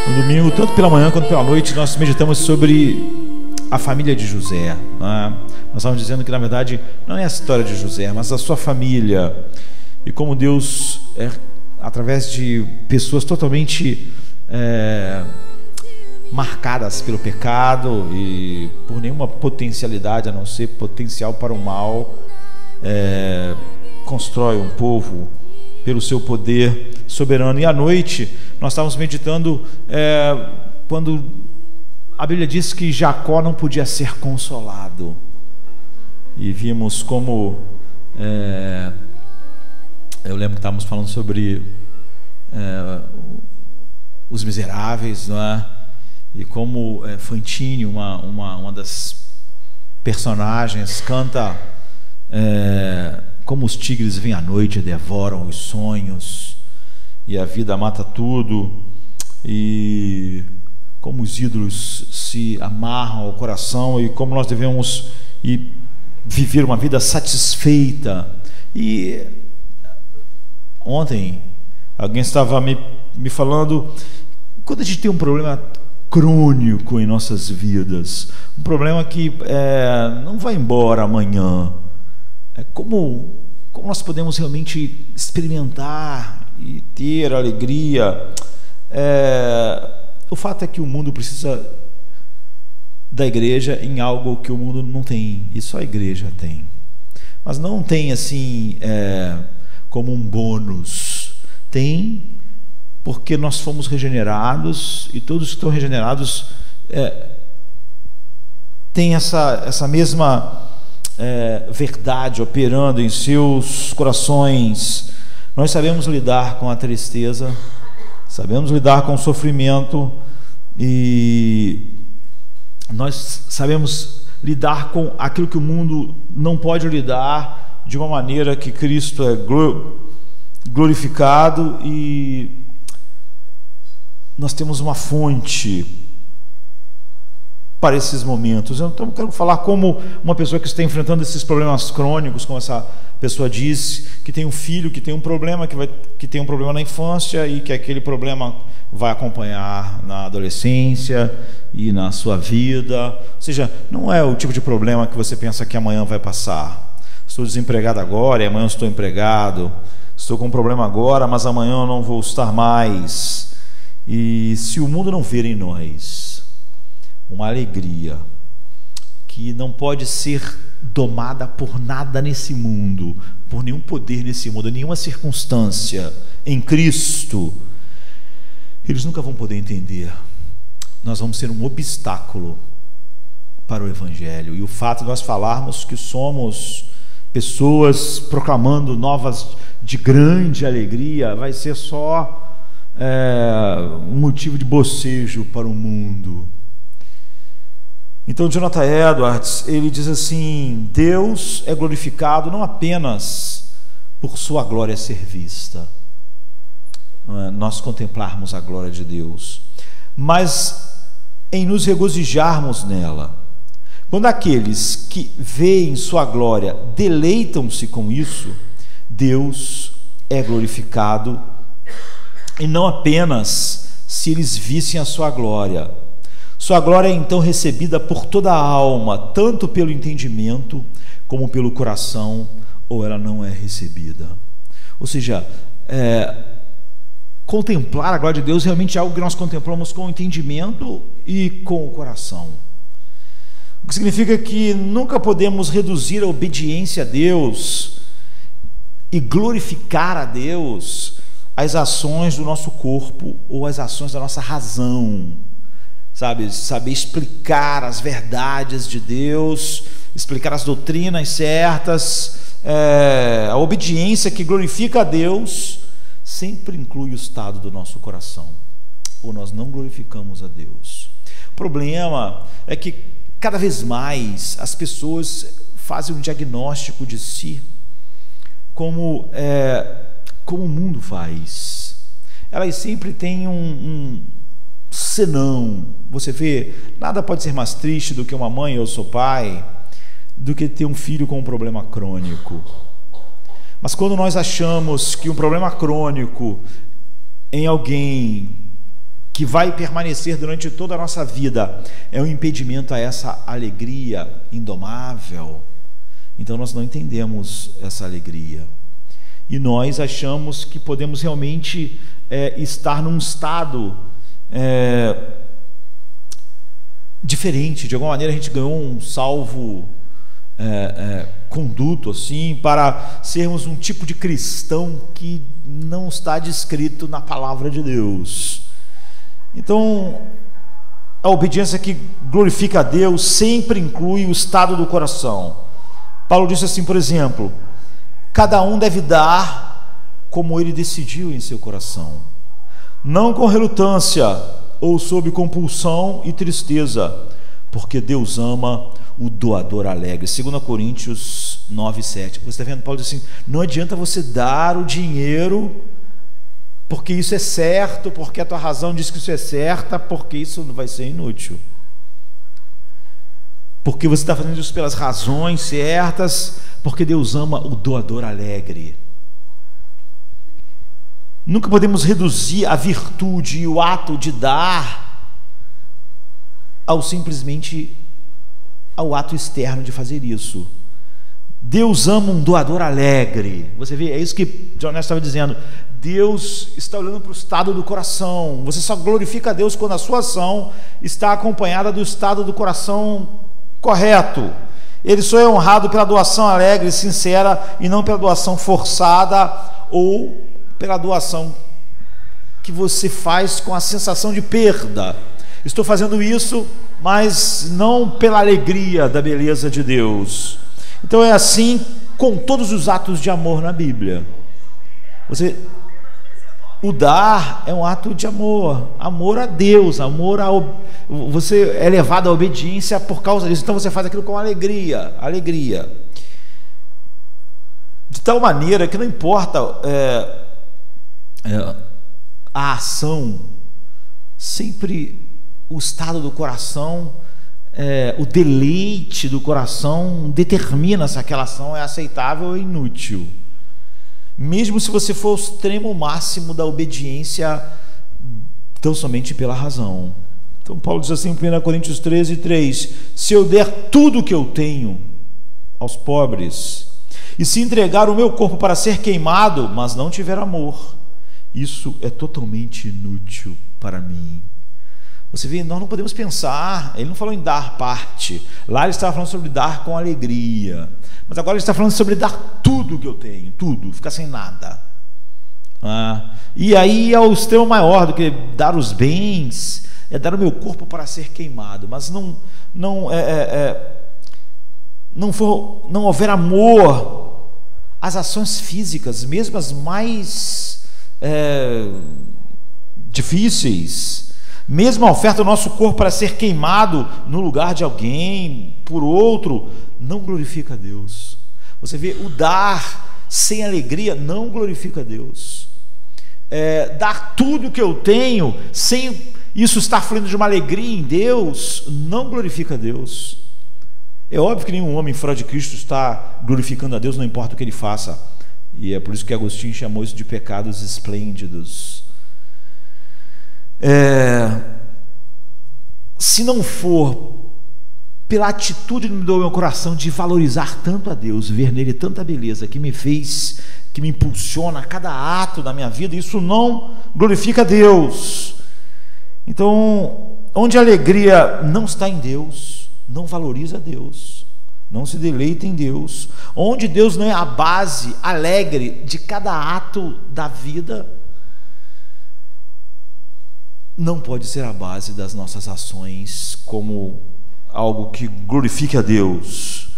No domingo, tanto pela manhã quanto pela noite, nós meditamos sobre a família de José, né? Nós estamos dizendo que, na verdade, não é a história de José, mas a sua família. E como Deus, através de pessoas totalmente marcadas pelo pecado e por nenhuma potencialidade, a não ser potencial para o mal, constrói um povo pelo seu poder soberano. E à noite nós estávamos meditando quando a Bíblia diz que Jacó não podia ser consolado, e vimos como eu lembro que estávamos falando sobre os miseráveis, não é? E como Fantine, uma das personagens, canta como os tigres vêm à noite e devoram os sonhos, e a vida mata tudo, e como os ídolos se amarram ao coração, e como nós devemos viver uma vida satisfeita. E ontem alguém estava me falando, quando a gente tem um problema crônico em nossas vidas, um problema que não vai embora amanhã, como nós podemos realmente experimentar e ter alegria? O fato é que o mundo precisa da igreja em algo que o mundo não tem, e só a igreja tem, mas não tem assim como um bônus. Tem porque nós fomos regenerados, e todos que estão regenerados têm essa mesma verdade operando em seus corações. Nós sabemos lidar com a tristeza, sabemos lidar com o sofrimento, e nós sabemos lidar com aquilo que o mundo não pode lidar, de uma maneira que Cristo é glorificado, e nós temos uma fonte para esses momentos. Então eu quero falar como uma pessoa que está enfrentando esses problemas crônicos, como essa pessoa diz, que tem um filho que tem um problema, que tem um problema na infância, e que aquele problema vai acompanhar na adolescência e na sua vida. Ou seja, não é o tipo de problema que você pensa que amanhã vai passar. Estou desempregado agora e amanhã estou empregado. Estou com um problema agora, mas amanhã eu não vou estar mais. E se o mundo não ver em nós uma alegria que não pode ser domada por nada nesse mundo, por nenhum poder nesse mundo, nenhuma circunstância, em Cristo, eles nunca vão poder entender. Nós vamos ser um obstáculo para o Evangelho. E o fato de nós falarmos que somos pessoas proclamando novas de grande alegria vai ser só um motivo de bocejo para o mundo. Então Jonathan Edwards, ele diz assim: Deus é glorificado não apenas por sua glória ser vista, nós contemplarmos a glória de Deus, mas em nos regozijarmos nela. Quando aqueles que veem sua glória deleitam-se com isso, Deus é glorificado, e não apenas se eles vissem a sua glória. Sua glória é então recebida por toda a alma, tanto pelo entendimento como pelo coração, ou ela não é recebida. Ou seja, contemplar a glória de Deus realmente é algo que nós contemplamos com o entendimento e com o coração. O que significa que nunca podemos reduzir a obediência a Deus e glorificar a Deus às ações do nosso corpo ou às ações da nossa razão. Saber explicar as verdades de Deus, explicar as doutrinas certas, a obediência que glorifica a Deus sempre inclui o estado do nosso coração, ou nós não glorificamos a Deus. O problema é que cada vez mais as pessoas fazem um diagnóstico de si como o mundo faz. Elas sempre têm um senão. Você vê, nada pode ser mais triste do que uma mãe ou seu pai, do que ter um filho com um problema crônico. Mas quando nós achamos que um problema crônico em alguém que vai permanecer durante toda a nossa vida, é um impedimento a essa alegria indomável. Então nós não entendemos essa alegria. E nós achamos que podemos realmente estar num estado diferente. De alguma maneira a gente ganhou um salvo conduto assim, para sermos um tipo de cristão que não está descrito na palavra de Deus. Então, a obediência que glorifica a Deus sempre inclui o estado do coração. Paulo disse assim, por exemplo: cada um deve dar como ele decidiu em seu coração, não com relutância ou sob compulsão e tristeza, porque Deus ama o doador alegre. 2 Coríntios 9:7. Você está vendo? Paulo diz assim: não adianta você dar o dinheiro porque isso é certo, porque a tua razão diz que isso é certa, porque isso vai ser inútil. Porque você está fazendo isso pelas razões certas, porque Deus ama o doador alegre. Nunca podemos reduzir a virtude e o ato de dar ao simplesmente ao ato externo de fazer isso. Deus ama um doador alegre. Você vê, é isso que John Ness estava dizendo. Deus está olhando para o estado do coração. Você só glorifica a Deus quando a sua ação está acompanhada do estado do coração correto. Ele só é honrado pela doação alegre e sincera, e não pela doação forçada ou pela doação que você faz com a sensação de perda. Estou fazendo isso, mas não pela alegria da beleza de Deus. Então é assim com todos os atos de amor na Bíblia. O dar é um ato de amor, amor a Deus, você é levado à obediência por causa disso. Então você faz aquilo com alegria, de tal maneira que não importa a ação, sempre o estado do coração, o deleite do coração determina se aquela ação é aceitável ou inútil. Mesmo se você for ao extremo máximo da obediência, tão somente pela razão. Então Paulo diz assim em 1 Coríntios 13:3: se eu der tudo o que eu tenho aos pobres, e se entregar o meu corpo para ser queimado, mas não tiver amor, isso é totalmente inútil para mim. Você vê, nós não podemos pensar, ele não falou em dar parte, lá ele estava falando sobre dar com alegria, mas agora ele está falando sobre dar tudo que eu tenho, tudo, ficar sem nada. E aí é o extremo maior do que dar os bens, é dar o meu corpo para ser queimado, mas não houver amor, as ações físicas, mesmo as mais difíceis, mesmo a oferta do nosso corpo para ser queimado no lugar de alguém, por outro, não glorifica a Deus. Você vê, o dar sem alegria não glorifica a Deus. Dar tudo que eu tenho, sem isso estar fluindo de uma alegria em Deus, não glorifica a Deus. É óbvio que nenhum homem fora de Cristo está glorificando a Deus, não importa o que ele faça. E é por isso que Agostinho chamou isso de pecados esplêndidos. Se não for pela atitude do meu coração de valorizar tanto a Deus, ver nele tanta beleza que me fez, que me impulsiona a cada ato da minha vida, isso não glorifica a Deus. Então, onde a alegria não está em Deus, não valoriza a Deus, não se deleita em Deus. Onde Deus não é a base alegre de cada ato da vida, não pode ser a base das nossas ações como algo que glorifique a Deus.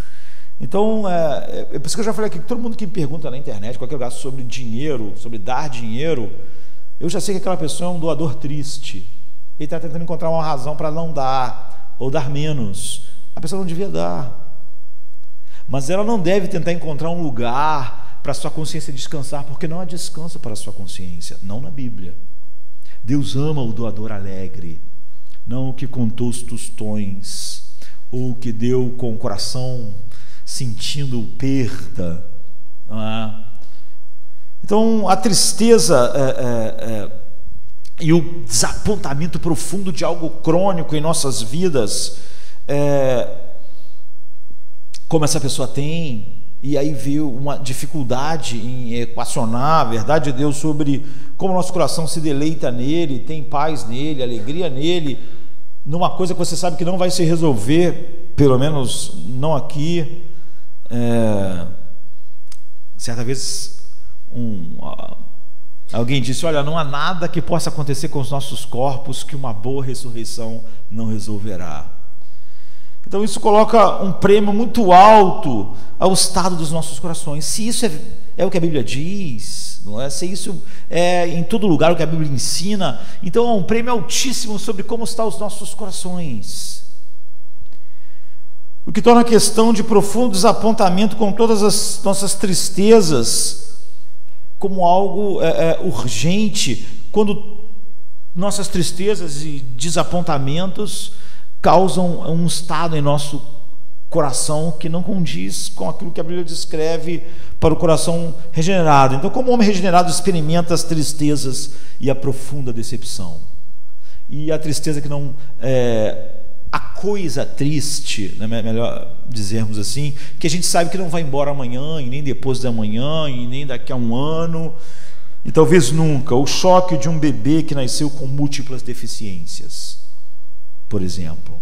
Então, é por isso que eu já falei aqui, que todo mundo que me pergunta na internet, qualquer lugar, sobre dinheiro, sobre dar dinheiro, eu já sei que aquela pessoa é um doador triste. Ele está tentando encontrar uma razão para não dar, ou dar menos. A pessoa não devia dar. Mas ela não deve tentar encontrar um lugar para a sua consciência descansar, porque não há descanso para a sua consciência, não na Bíblia. Deus ama o doador alegre, não o que contou os tostões, ou o que deu com o coração sentindo perda. Então a tristeza e o desapontamento profundo de algo crônico em nossas vidas, como essa pessoa tem, e aí vê uma dificuldade em equacionar a verdade de Deus sobre como nosso coração se deleita nele, tem paz nele, alegria nele, numa coisa que você sabe que não vai se resolver, pelo menos não aqui. Certa vez alguém disse: olha, não há nada que possa acontecer com os nossos corpos que uma boa ressurreição não resolverá. Então isso coloca um prêmio muito alto ao estado dos nossos corações. Se isso é o que a Bíblia diz, não é? Se isso é em todo lugar o que a Bíblia ensina, então é um prêmio altíssimo sobre como estão os nossos corações. O que torna a questão de profundo desapontamento com todas as nossas tristezas como algo urgente, quando nossas tristezas e desapontamentos causam um estado em nosso coração que não condiz com aquilo que a Bíblia descreve para o coração regenerado. Então, como o homem regenerado experimenta as tristezas e a profunda decepção, e a tristeza que não a coisa triste, né, melhor dizermos assim, que a gente sabe que não vai embora amanhã, e nem depois de amanhã, e nem daqui a um ano, e talvez nunca. O choque de um bebê que nasceu com múltiplas deficiências, por exemplo,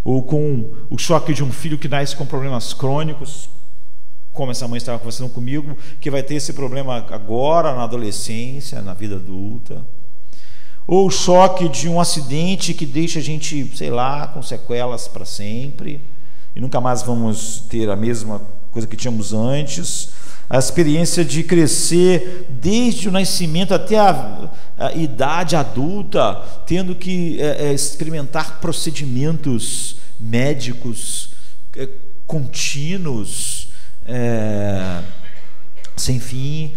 ou com o choque de um filho que nasce com problemas crônicos, como essa mãe estava conversando comigo, que vai ter esse problema agora na adolescência, na vida adulta, ou o choque de um acidente que deixa a gente, sei lá, com sequelas para sempre, e nunca mais vamos ter a mesma coisa que tínhamos antes. A experiência de crescer desde o nascimento até a idade adulta, tendo que experimentar procedimentos médicos contínuos, sem fim,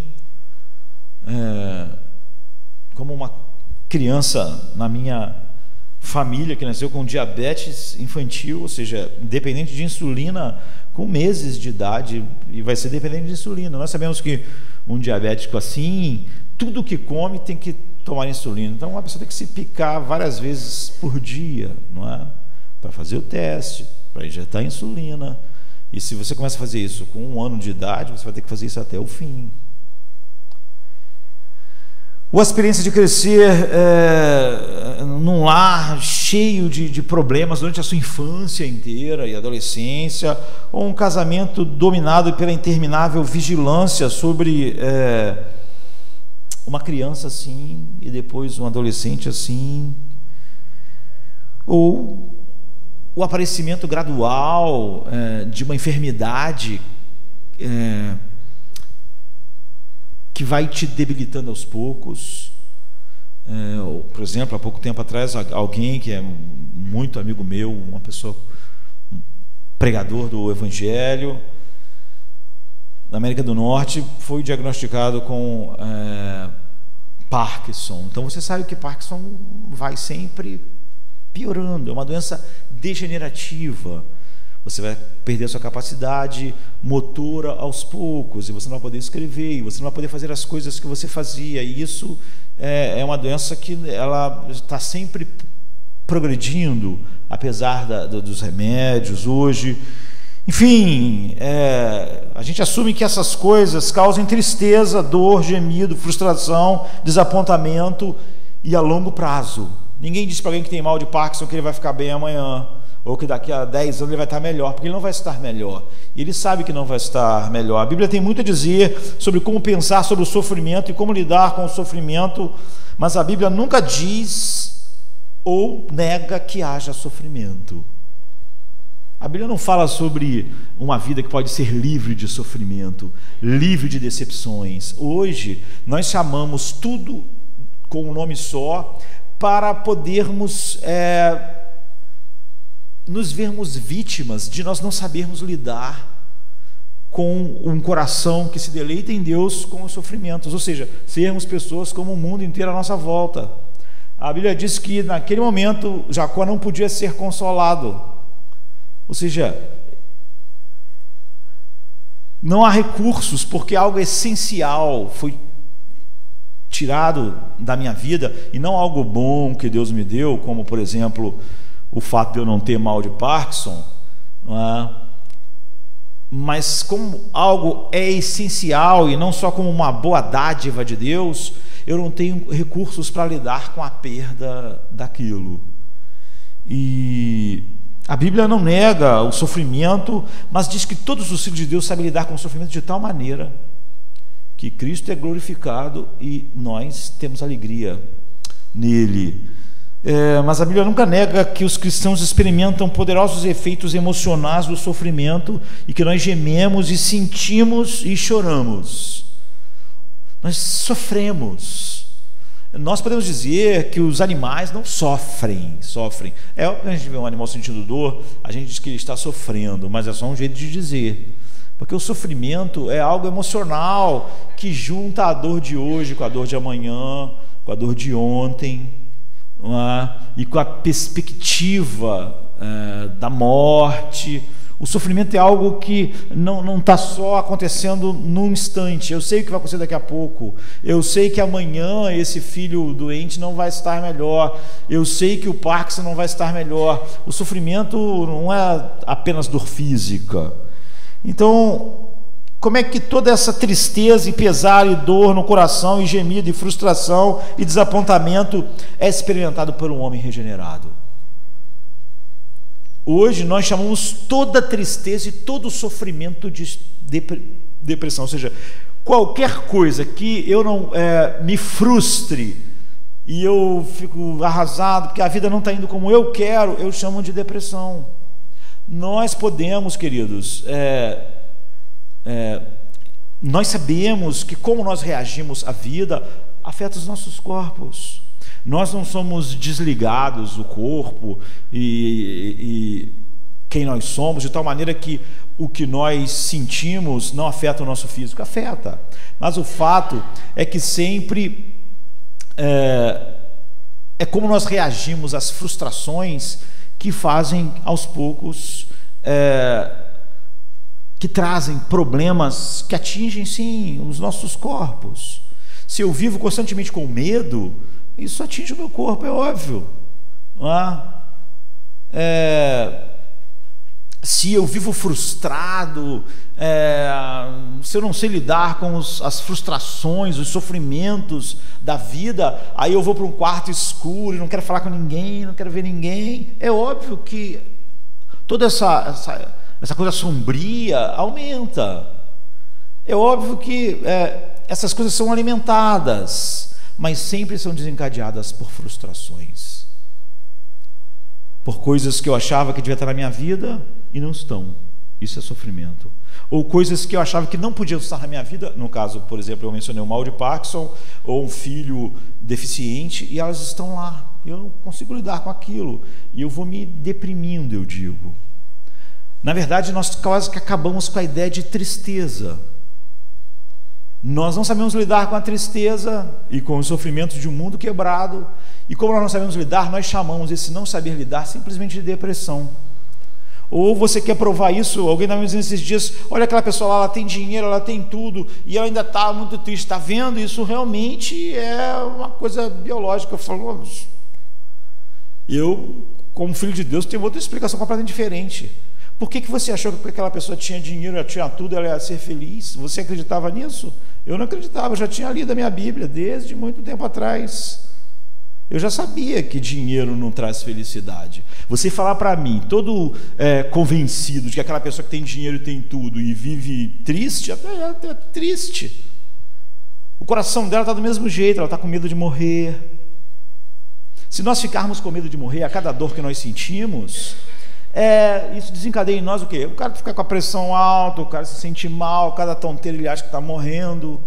como uma criança na minha família que nasceu com diabetes infantil, ou seja, dependente de insulina com meses de idade, e vai ser dependente de insulina. Nós sabemos que um diabético assim, tudo que come tem que tomar insulina. Então, a pessoa tem que se picar várias vezes por dia, não é? Para fazer o teste, para injetar insulina. E se você começa a fazer isso com 1 ano de idade, você vai ter que fazer isso até o fim. Ou a experiência de crescer num lar cheio de problemas durante a sua infância inteira e adolescência, ou um casamento dominado pela interminável vigilância sobre uma criança assim, e depois um adolescente assim, ou o aparecimento gradual de uma enfermidade que vai te debilitando aos poucos. Por exemplo, há pouco tempo atrás, alguém que é muito amigo meu, uma pessoa, um pregador do Evangelho, na América do Norte, foi diagnosticado com Parkinson. Então você sabe que Parkinson vai sempre piorando, é uma doença degenerativa. Você vai perder a sua capacidade motora aos poucos, e você não vai poder escrever, e você não vai poder fazer as coisas que você fazia, e isso é uma doença que ela está sempre progredindo, apesar dos remédios hoje. Enfim, a gente assume que essas coisas causam tristeza, dor, gemido, frustração, desapontamento, e a longo prazo. Ninguém diz para alguém que tem mal de Parkinson que ele vai ficar bem amanhã, ou que daqui a 10 anos ele vai estar melhor, porque ele não vai estar melhor, e ele sabe que não vai estar melhor. A Bíblia tem muito a dizer sobre como pensar sobre o sofrimento e como lidar com o sofrimento, mas a Bíblia nunca diz ou nega que haja sofrimento. A Bíblia não fala sobre uma vida que pode ser livre de sofrimento, livre de decepções. Hoje nós chamamos tudo com um nome só para podermos nos vermos vítimas de nós não sabermos lidar com um coração que se deleita em Deus com os sofrimentos, ou seja, sermos pessoas como o mundo inteiro à nossa volta. A Bíblia diz que naquele momento Jacó não podia ser consolado, ou seja, não há recursos, porque algo essencial foi tirado da minha vida, e não algo bom que Deus me deu, como por exemplo o fato de eu não ter mal de Parkinson, não é? Mas como algo é essencial e não só como uma boa dádiva de Deus, eu não tenho recursos para lidar com a perda daquilo. E a Bíblia não nega o sofrimento, mas diz que todos os filhos de Deus sabem lidar com o sofrimento de tal maneira que Cristo é glorificado e nós temos alegria nele. Mas a Bíblia nunca nega que os cristãos experimentam poderosos efeitos emocionais do sofrimento e que nós gememos e sentimos e choramos. Nós sofremos. Nós podemos dizer que os animais não sofrem. Quando a gente vê um animal sentindo dor, a gente diz que ele está sofrendo, mas é só um jeito de dizer. Porque o sofrimento é algo emocional que junta a dor de hoje com a dor de amanhã, com a dor de ontem, não é? E com a perspectiva da morte. O sofrimento é algo que não está só acontecendo num instante. Eu sei o que vai acontecer daqui a pouco. Eu sei que amanhã esse filho doente não vai estar melhor. Eu sei que o Parkinson não vai estar melhor. O sofrimento não é apenas dor física. Então, como é que toda essa tristeza e pesar e dor no coração e gemido e frustração e desapontamento é experimentado por um homem regenerado? Hoje nós chamamos toda tristeza e todo sofrimento de depressão, ou seja, qualquer coisa que eu não me frustre e eu fico arrasado porque a vida não está indo como eu quero, eu chamo de depressão. Nós podemos, queridos, nós sabemos que como nós reagimos à vida afeta os nossos corpos. Nós não somos desligados do corpo e quem nós somos, de tal maneira que o que nós sentimos não afeta o nosso físico. Afeta, mas o fato é que sempre é como nós reagimos às frustrações que fazem aos poucos, que trazem problemas que atingem sim os nossos corpos. Se eu vivo constantemente com medo, isso atinge o meu corpo, é óbvio, não é? Se eu vivo frustrado, se eu não sei lidar com as frustrações, os sofrimentos da vida, aí eu vou para um quarto escuro e não quero falar com ninguém, não quero ver ninguém. É óbvio que toda essa coisa sombria aumenta. É óbvio que essas coisas são alimentadas, mas sempre são desencadeadas por frustrações, por coisas que eu achava que devia estar na minha vida e não estão. Isso é sofrimento. Ou coisas que eu achava que não podiam estar na minha vida, no caso, por exemplo, eu mencionei o mal de Parkinson, ou um filho deficiente, e elas estão lá, eu não consigo lidar com aquilo, e eu vou me deprimindo, eu digo. Na verdade, nós quase que acabamos com a ideia de tristeza. Nós não sabemos lidar com a tristeza e com os sofrimentos de um mundo quebrado, e como nós não sabemos lidar, nós chamamos esse não saber lidar simplesmente de depressão. Ou você quer provar isso, alguém está me dizendo esses dias, olha aquela pessoa lá, ela tem dinheiro, ela tem tudo, e ela ainda está muito triste, está vendo? Isso realmente é uma coisa biológica. Eu falo, eu, como filho de Deus, tenho outra explicação completamente diferente. Por que você achou que porque aquela pessoa tinha dinheiro, ela tinha tudo, ela ia ser feliz? Você acreditava nisso? Eu não acreditava, eu já tinha lido a minha Bíblia desde muito tempo atrás. Eu já sabia que dinheiro não traz felicidade. Você falar para mim, todo convencido de que aquela pessoa que tem dinheiro e tem tudo e vive triste, até triste. O coração dela está do mesmo jeito, ela está com medo de morrer. Se nós ficarmos com medo de morrer a cada dor que nós sentimos, isso desencadeia em nós o quê? O cara fica com a pressão alta, o cara se sente mal, cada tonteira ele acha que está morrendo.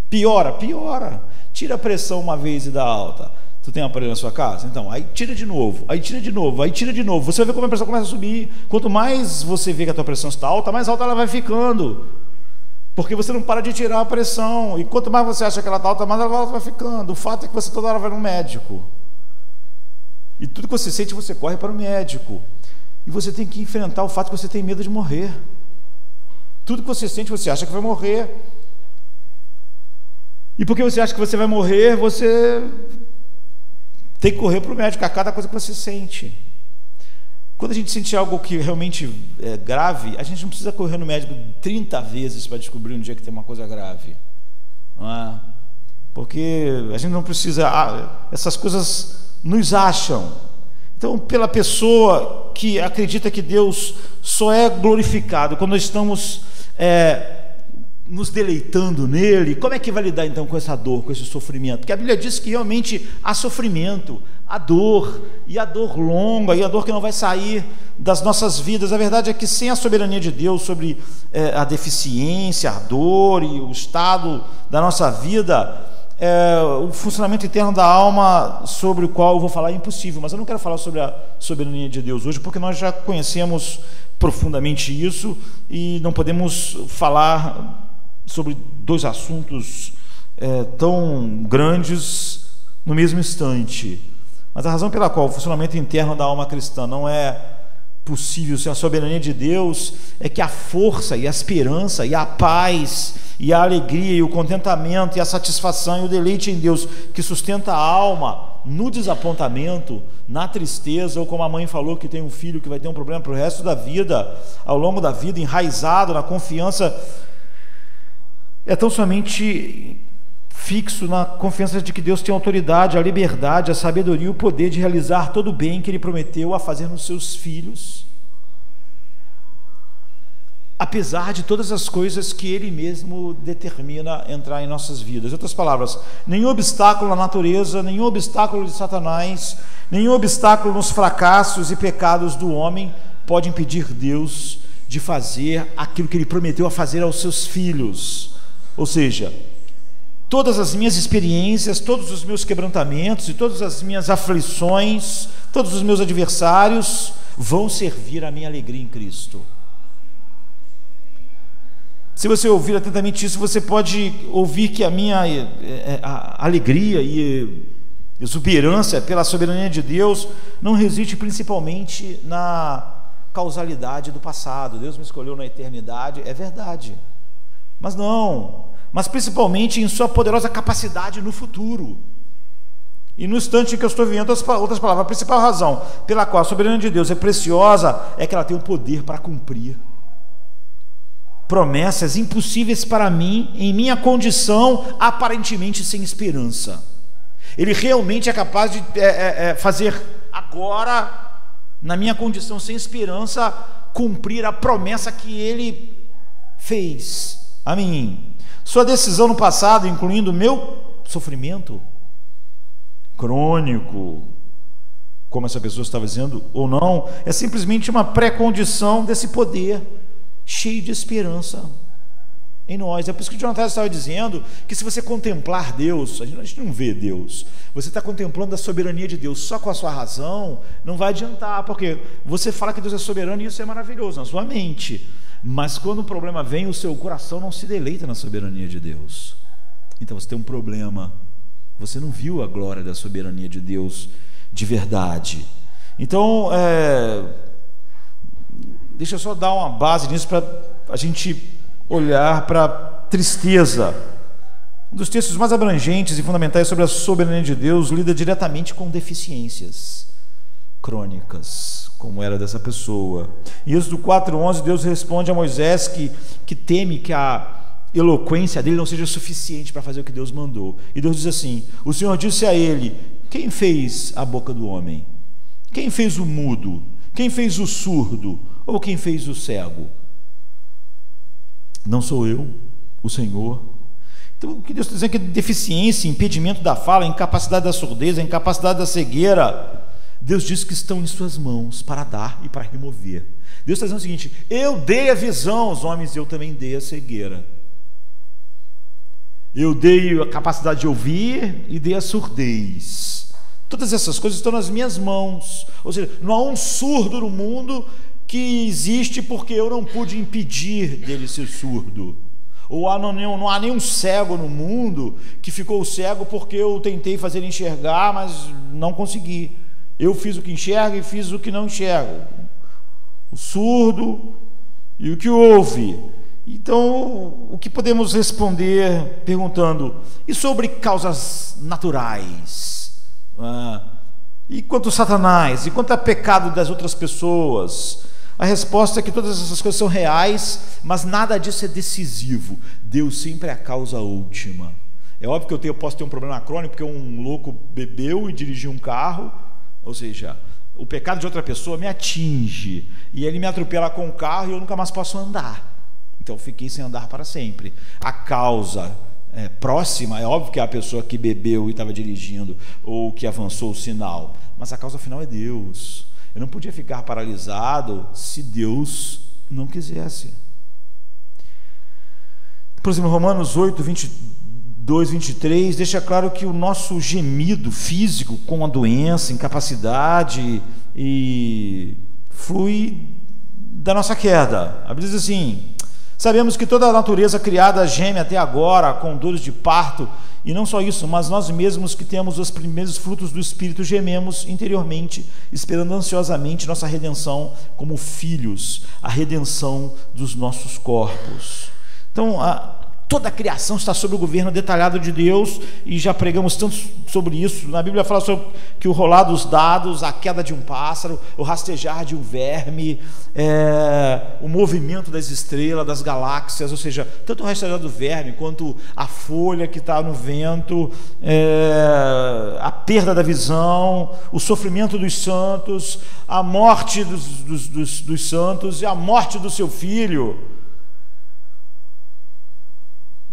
Piora. Tira a pressão uma vez e dá alta. Tu tem um aparelho na sua casa? Então, aí tira de novo, aí tira de novo, aí tira de novo. Você vai ver como a pressão começa a subir. Quanto mais você vê que a tua pressão está alta, mais alta ela vai ficando. Porque você não para de tirar a pressão. E quanto mais você acha que ela está alta, mais ela vai ficando. O fato é que você toda hora vai no médico. E tudo que você sente, você corre para o médico. E você tem que enfrentar o fato que você tem medo de morrer. Tudo que você sente, você acha que vai morrer. E porque você acha que você vai morrer, você tem que correr para o médico a cada coisa que você sente. Quando a gente sente algo que realmente é grave, a gente não precisa correr no médico 30 vezes para descobrir um dia que tem uma coisa grave, não é? Porque a gente não precisa, essas coisas nos acham. Então, pela pessoa que acredita que Deus só é glorificado quando nós estamos nos deleitando nele, como é que vai lidar então com essa dor, com esse sofrimento? Porque a Bíblia diz que realmente há sofrimento, há dor, e a dor longa, e a dor que não vai sair das nossas vidas. A verdade é que sem a soberania de Deus sobre a deficiência, a dor e o estado da nossa vida, o funcionamento interno da alma, sobre o qual eu vou falar, é impossível. Mas eu não quero falar sobre a soberania de Deus hoje, porque nós já conhecemos profundamente isso, e não podemos falar sobre dois assuntos tão grandes no mesmo instante. Mas a razão pela qual o funcionamento interno da alma cristã não é possível sem a soberania de Deus é que a força e a esperança e a paz e a alegria e o contentamento e a satisfação e o deleite em Deus que sustenta a alma no desapontamento, na tristeza, ou como a mãe falou que tem um filho que vai ter um problema para o resto da vida, ao longo da vida, enraizado na confiança, é tão somente fixo na confiança de que Deus tem a autoridade, a liberdade, a sabedoria e o poder de realizar todo o bem que Ele prometeu a fazer nos seus filhos, apesar de todas as coisas que Ele mesmo determina entrar em nossas vidas. Em outras palavras, nenhum obstáculo na natureza, nenhum obstáculo de Satanás, nenhum obstáculo nos fracassos e pecados do homem pode impedir Deus de fazer aquilo que Ele prometeu a fazer aos seus filhos. Ou seja, todas as minhas experiências, todos os meus quebrantamentos e todas as minhas aflições, todos os meus adversários vão servir à minha alegria em Cristo. Se você ouvir atentamente isso, você pode ouvir que a minha alegria e exuberância pela soberania de Deus não reside principalmente na causalidade do passado. Deus me escolheu na eternidade, é verdade, mas não, mas principalmente em sua poderosa capacidade no futuro. E no instante em que eu estou vivendo, outras palavras, a principal razão pela qual a soberania de Deus é preciosa é que ela tem o poder para cumprir promessas impossíveis para mim, em minha condição aparentemente sem esperança. Ele realmente é capaz de fazer agora, na minha condição sem esperança, cumprir a promessa que Ele fez a mim. Sua decisão no passado, incluindo o meu sofrimento crônico, como essa pessoa estava dizendo, ou não, é simplesmente uma pré-condição desse poder cheio de esperança em nós. É por isso que o Jonathan estava dizendo que se você contemplar Deus, a gente não vê Deus, você está contemplando a soberania de Deus só com a sua razão, não vai adiantar, porque você fala que Deus é soberano e isso é maravilhoso na sua mente, mas quando o problema vem, o seu coração não se deleita na soberania de Deus. Então você tem um problema, você não viu a glória da soberania de Deus de verdade. Então, deixa eu só dar uma base nisso para a gente olhar para a tristeza. Um dos textos mais abrangentes e fundamentais sobre a soberania de Deus lida diretamente com deficiências crônicas, como era dessa pessoa. Em Êxodo 4:11, Deus responde a Moisés que teme que a eloquência dele não seja suficiente para fazer o que Deus mandou. E Deus diz assim: o Senhor disse a ele: quem fez a boca do homem? Quem fez o mudo? Quem fez o surdo? Ou quem fez o cego? Não sou eu, o Senhor. Então o que Deus está dizendo é que deficiência, impedimento da fala, incapacidade da surdez, incapacidade da cegueira, Deus diz que estão em suas mãos para dar e para remover. Deus está dizendo o seguinte: eu dei a visão aos homens e eu também dei a cegueira. Eu dei a capacidade de ouvir e dei a surdez. Todas essas coisas estão nas minhas mãos. Ou seja, não há um surdo no mundo que existe porque eu não pude impedir dele ser surdo. Ou não há nenhum cego no mundo que ficou cego porque eu tentei fazer ele enxergar, mas não consegui. Eu fiz o que enxerga e fiz o que não enxerga. O surdo e o que ouve. Então, o que podemos responder perguntando: e sobre causas naturais? E quanto a Satanás? E quanto ao pecado das outras pessoas? A resposta é que todas essas coisas são reais, mas nada disso é decisivo. Deus sempre é a causa última. É óbvio que eu posso ter um problema crônico porque um louco bebeu e dirigiu um carro, ou seja, o pecado de outra pessoa me atinge e ele me atropela com o carro e eu nunca mais posso andar. Então eu fiquei sem andar para sempre. A causa próxima, é óbvio que é a pessoa que bebeu e estava dirigindo ou que avançou o sinal, mas a causa final é Deus. Eu não podia ficar paralisado se Deus não quisesse. Por exemplo, Romanos 8, 22, 23 deixa claro que o nosso gemido físico com a doença, incapacidade e flui da nossa queda. A Bíblia diz assim: sabemos que toda a natureza criada geme até agora com dores de parto, e não só isso, mas nós mesmos que temos os primeiros frutos do Espírito gememos interiormente, esperando ansiosamente nossa redenção como filhos, a redenção dos nossos corpos. Então, toda a criação está sob o governo detalhado de Deus, e já pregamos tanto sobre isso. Na Bíblia fala sobre que o rolar dos dados, a queda de um pássaro, o rastejar de um verme, o movimento das estrelas, das galáxias, ou seja, tanto o rastejar do verme quanto a folha que está no vento, a perda da visão, o sofrimento dos santos, a morte dos santos e a morte do seu filho,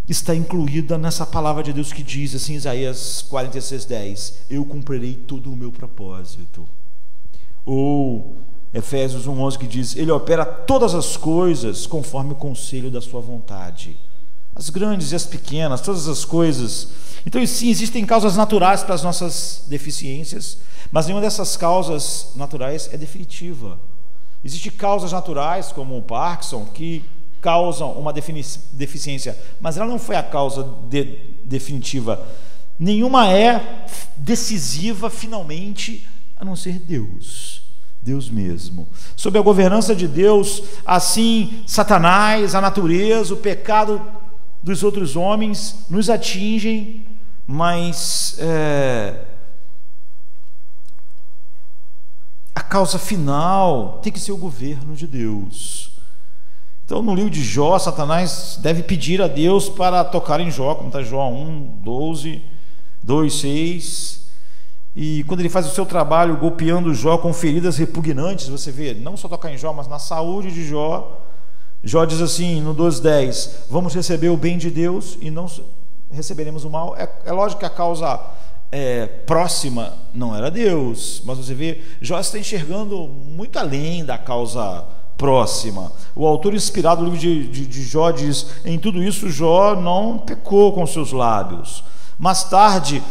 está incluída nessa palavra de Deus que diz assim, Isaías 46:10: eu cumprirei todo o meu propósito. Ou Efésios 1:11 que diz: ele opera todas as coisas conforme o conselho da sua vontade, as grandes e as pequenas, todas as coisas. Então sim, existem causas naturais para as nossas deficiências, mas nenhuma dessas causas naturais é definitiva. Existem causas naturais como o Parkinson que causam uma deficiência, mas ela não foi a causa definitiva. Nenhuma é decisiva finalmente, a não ser Deus mesmo. Sob a governança de Deus, assim, Satanás, a natureza, o pecado dos outros homens nos atingem, mas a causa final tem que ser o governo de Deus. Então, no livro de Jó, Satanás deve pedir a Deus para tocar em Jó, como está Jó 1, 12, 2, 6. E quando ele faz o seu trabalho golpeando Jó com feridas repugnantes, você vê, não só tocar em Jó, mas na saúde de Jó. Jó diz assim, no 12:10: vamos receber o bem de Deus e não receberemos o mal. É lógico que a causa próxima não era Deus, mas você vê, Jó está enxergando muito além da causa próxima. O autor inspirado do livro de Jó diz: em tudo isso Jó não pecou com seus lábios. Mais tarde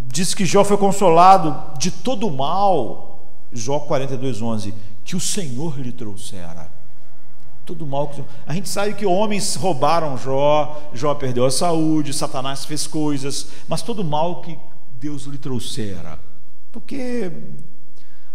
diz que Jó foi consolado de todo o mal, Jó 42:11, que o Senhor lhe trouxera. Todo mal. A gente sabe que homens roubaram Jó perdeu a saúde, Satanás fez coisas, mas todo mal que Deus lhe trouxera, porque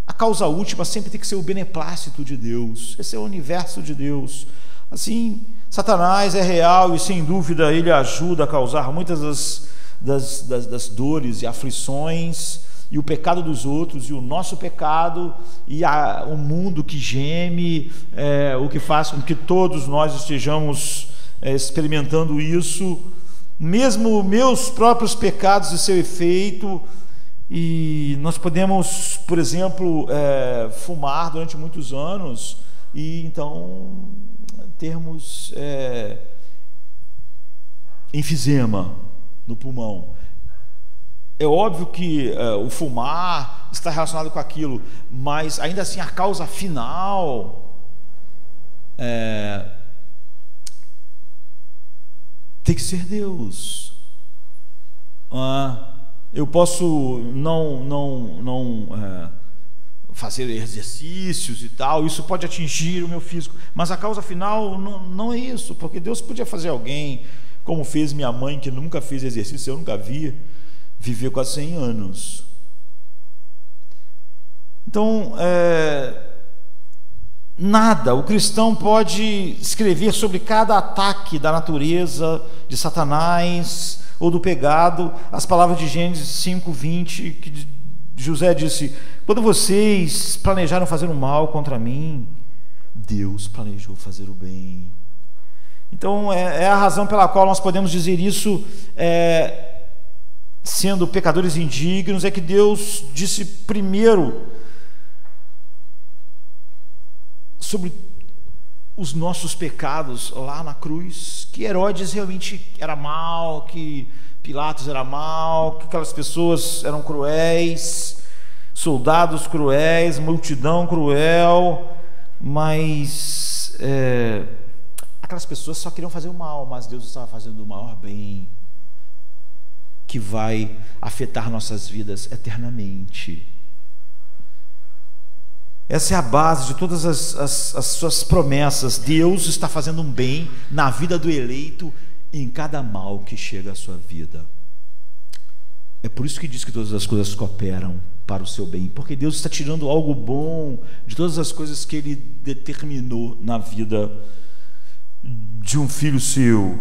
a causa última sempre tem que ser o beneplácito de Deus. Esse é o universo de Deus. Assim, Satanás é real e sem dúvida ele ajuda a causar muitas das dores e aflições, e o pecado dos outros, e o nosso pecado, e o mundo que geme, o que faz com que todos nós estejamos experimentando isso, mesmo meus próprios pecados e seu efeito. E nós podemos, por exemplo, fumar durante muitos anos e então termos enfisema no pulmão. É óbvio que o fumar está relacionado com aquilo, mas ainda assim a causa final tem que ser Deus. Eu posso não fazer exercícios e tal, isso pode atingir o meu físico, mas a causa final não é isso, porque Deus podia fazer alguém, como fez minha mãe, que nunca fez exercício, eu nunca vi, viver quase 100 anos. Então, nada. O cristão pode escrever sobre cada ataque da natureza, de Satanás ou do pecado, as palavras de Gênesis 5:20, que José disse: quando vocês planejaram fazer o mal contra mim, Deus planejou fazer o bem. Então é a razão pela qual nós podemos dizer isso, sendo pecadores indignos, é que Deus disse primeiro sobre os nossos pecados lá na cruz, que Herodes realmente era mau, que Pilatos era mau, que aquelas pessoas eram cruéis, soldados cruéis, multidão cruel, mas aquelas pessoas só queriam fazer o mal, mas Deus estava fazendo o maior bem, que vai afetar nossas vidas eternamente. Essa é a base de todas as suas promessas. Deus está fazendo um bem na vida do eleito, em cada mal que chega à sua vida. É por isso que diz que todas as coisas cooperam para o seu bem, porque Deus está tirando algo bom de todas as coisas que Ele determinou na vida de um filho seu.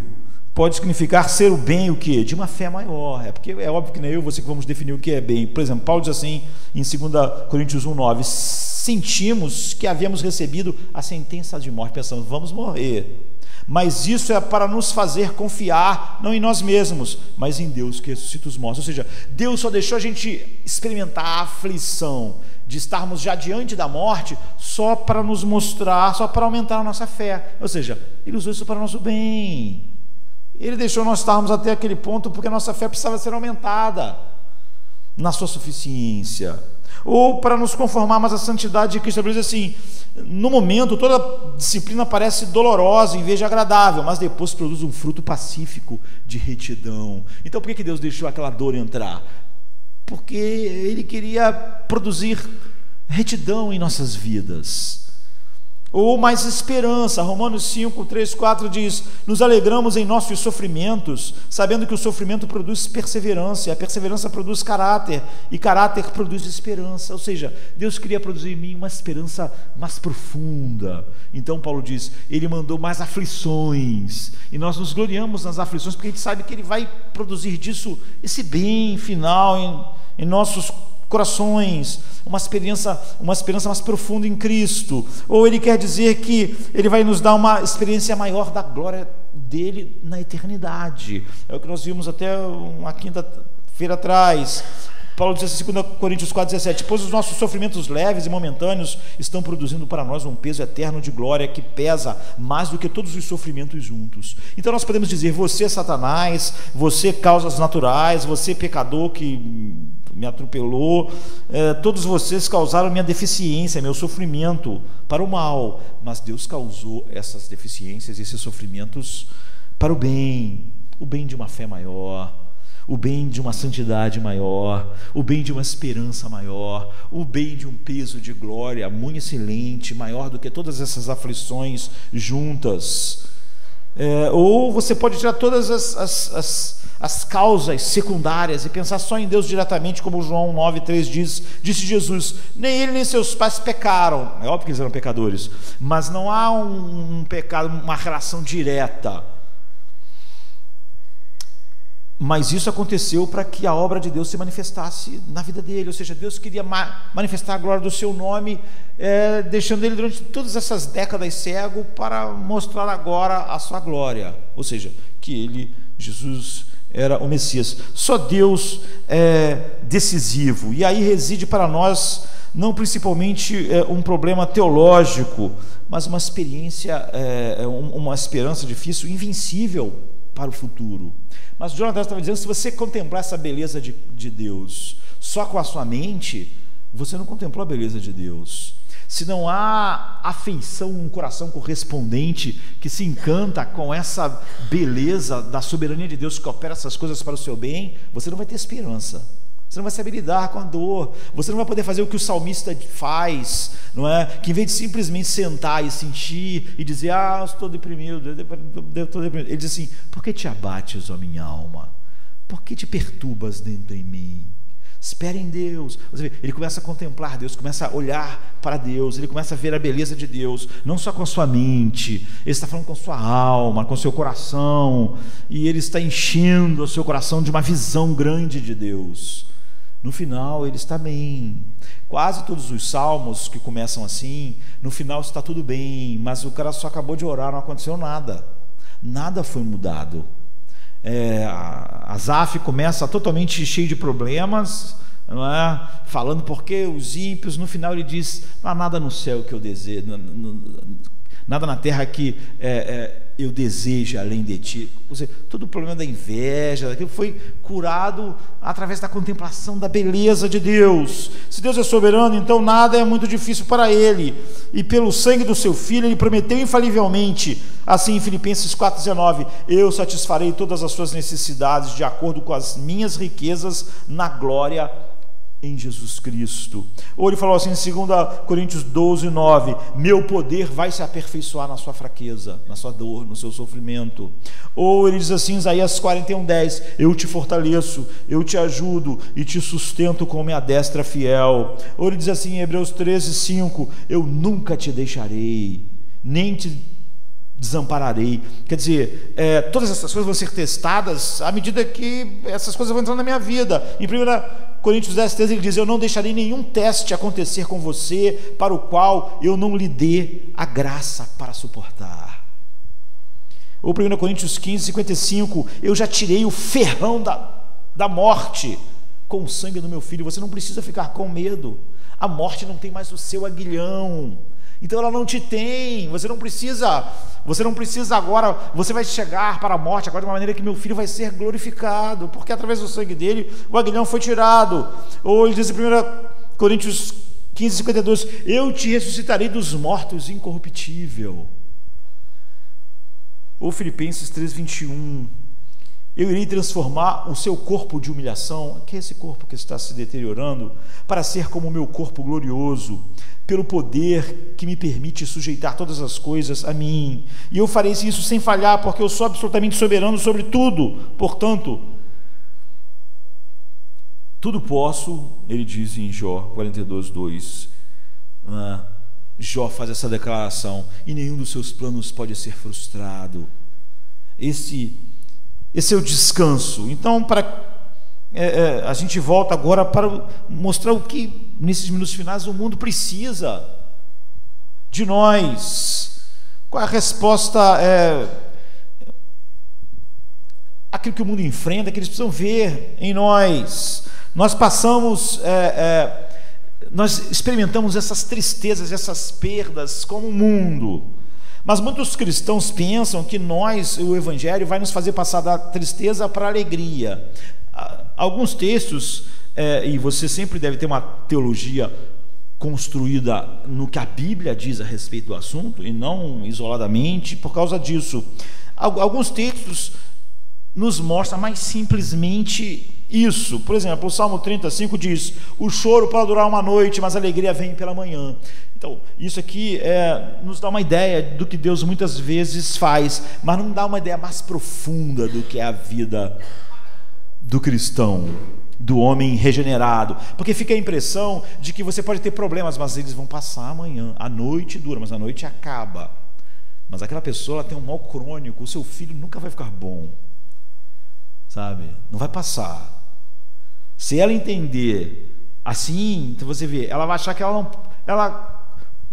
Pode significar ser o bem, o quê? De uma fé maior. É porque é óbvio que nem eu e você que vamos definir o que é bem. Por exemplo, Paulo diz assim em 2 Coríntios 1:9: sentimos que havíamos recebido a sentença de morte, pensamos, vamos morrer. Mas isso é para nos fazer confiar, não em nós mesmos, mas em Deus que ressuscita os mortos. Ou seja, Deus só deixou a gente experimentar a aflição de estarmos já diante da morte só para nos mostrar, só para aumentar a nossa fé. Ou seja, Ele usou isso para o nosso bem. Ele deixou nós estarmos até aquele ponto porque a nossa fé precisava ser aumentada na sua suficiência, ou para nos conformar mais à santidade de Cristo. Ele diz assim: no momento toda disciplina parece dolorosa em vez de agradável, mas depois produz um fruto pacífico de retidão. Então por que Deus deixou aquela dor entrar? Porque Ele queria produzir retidão em nossas vidas, ou mais esperança. Romanos 5, 3, 4 diz: nos alegramos em nossos sofrimentos, sabendo que o sofrimento produz perseverança, e a perseverança produz caráter, e caráter produz esperança. Ou seja, Deus queria produzir em mim uma esperança mais profunda. Então Paulo diz: Ele mandou mais aflições, e nós nos gloriamos nas aflições, porque a gente sabe que Ele vai produzir disso esse bem final em nossos corações, uma esperança mais profunda em Cristo. Ou Ele quer dizer que Ele vai nos dar uma experiência maior da glória dEle na eternidade. É o que nós vimos até uma quinta-feira atrás. Paulo diz assim, 2 Coríntios 4,17: pois os nossos sofrimentos leves e momentâneos estão produzindo para nós um peso eterno de glória que pesa mais do que todos os sofrimentos juntos. Então nós podemos dizer: você, Satanás, você, causas naturais, você, pecador que me atropelou, todos vocês causaram minha deficiência, meu sofrimento para o mal, mas Deus causou essas deficiências, esses sofrimentos para o bem de uma fé maior, o bem de uma santidade maior, o bem de uma esperança maior, o bem de um peso de glória muito excelente, maior do que todas essas aflições juntas. Ou você pode tirar todas as causas secundárias e pensar só em Deus diretamente, como João 9,3 diz: disse Jesus, nem ele nem seus pais pecaram. É óbvio que eles eram pecadores, mas não há um pecado, uma relação direta. Mas isso aconteceu para que a obra de Deus se manifestasse na vida dele. Ou seja, Deus queria manifestar a glória do seu nome, deixando ele durante todas essas décadas cego, para mostrar agora a sua glória. Ou seja, que ele, Jesus, era o Messias. Só Deus é decisivo. E aí reside para nós não principalmente um problema teológico, mas uma experiência, uma esperança difícil, invencível para o futuro. Mas Jonathan estava dizendo: se você contemplar essa beleza de Deus só com a sua mente, você não contemplou a beleza de Deus. Se não há afeição, um coração correspondente que se encanta com essa beleza da soberania de Deus que opera essas coisas para o seu bem, você não vai ter esperança. Você não vai saber lidar com a dor. Você não vai poder fazer o que o salmista faz, não é? Que em vez de simplesmente sentar e sentir e dizer: eu estou deprimido, ele diz assim: por que te abates, ó minha alma? Por que te perturbas dentro em mim? Espere em Deus. Você vê, ele começa a contemplar Deus, começa a olhar para Deus, ele começa a ver a beleza de Deus, não só com a sua mente, ele está falando com a sua alma, com o seu coração, e ele está enchendo o seu coração de uma visão grande de Deus. No final ele está bem. Quase todos os salmos que começam assim, no final está tudo bem, mas o cara só acabou de orar, não aconteceu nada, nada foi mudado. Asaf começa totalmente cheio de problemas, não é? Falando porque os ímpios, no final ele diz: não há nada no céu que eu desejo, nada na terra que eu desejo além de ti. Ou seja, todo o problema da inveja, aquilo foi curado através da contemplação da beleza de Deus. Se Deus é soberano, então nada é muito difícil para ele, e pelo sangue do seu filho ele prometeu infalivelmente, assim em Filipenses 4,19: eu satisfarei todas as suas necessidades de acordo com as minhas riquezas na glória em Jesus Cristo. Ou ele falou assim em 2 Coríntios 12:9: meu poder vai se aperfeiçoar na sua fraqueza, na sua dor, no seu sofrimento. Ou ele diz assim em Isaías 41:10: eu te fortaleço, eu te ajudo e te sustento com minha destra fiel. Ou ele diz assim em Hebreus 13:5: eu nunca te deixarei, nem te desampararei. Quer dizer, todas essas coisas vão ser testadas à medida que essas coisas vão entrando na minha vida. Em 1 Coríntios 10:13 ele diz: eu não deixarei nenhum teste acontecer com você para o qual eu não lhe dê a graça para suportar. Ou 1 Coríntios 15:55: eu já tirei o ferrão da morte com o sangue do meu filho. Você não precisa ficar com medo, a morte não tem mais o seu aguilhão, então ela não te tem. Você não precisa agora, você vai chegar para a morte agora de uma maneira que meu filho vai ser glorificado, porque através do sangue dele o aguilhão foi tirado. Ou ele diz em 1 Coríntios 15:52: eu te ressuscitarei dos mortos incorruptível. Ou Filipenses 3:21: eu irei transformar o seu corpo de humilhação, que é esse corpo que está se deteriorando, para ser como o meu corpo glorioso, pelo poder que me permite sujeitar todas as coisas a mim. E eu farei isso sem falhar, porque eu sou absolutamente soberano sobre tudo. Portanto, tudo posso, ele diz em Jó 42:2. Jó faz essa declaração: e nenhum dos seus planos pode ser frustrado. Esse é o descanso. Então, a gente volta agora para mostrar o que, nesses minutos finais, o mundo precisa de nós. Qual é a resposta? Aquilo que o mundo enfrenta, que eles precisam ver em nós. Nós passamos, nós experimentamos essas tristezas, essas perdas como o mundo. Mas muitos cristãos pensam que o Evangelho vai nos fazer passar da tristeza para a alegria. Alguns textos, e você sempre deve ter uma teologia construída no que a Bíblia diz a respeito do assunto, e não isoladamente por causa disso. Alguns textos nos mostram mais simplesmente isso. Por exemplo, o Salmo 35 diz: o choro pode durar uma noite, mas a alegria vem pela manhã. Então, isso aqui nos dá uma ideia do que Deus muitas vezes faz, mas não dá uma ideia mais profunda do que é a vida do cristão, do homem regenerado, porque fica a impressão de que você pode ter problemas, mas eles vão passar amanhã. A noite dura, mas a noite acaba. Mas aquela pessoa, ela tem um mal crônico, o seu filho nunca vai ficar bom, sabe? Não vai passar. Se ela entender assim, então você vê, ela vai achar que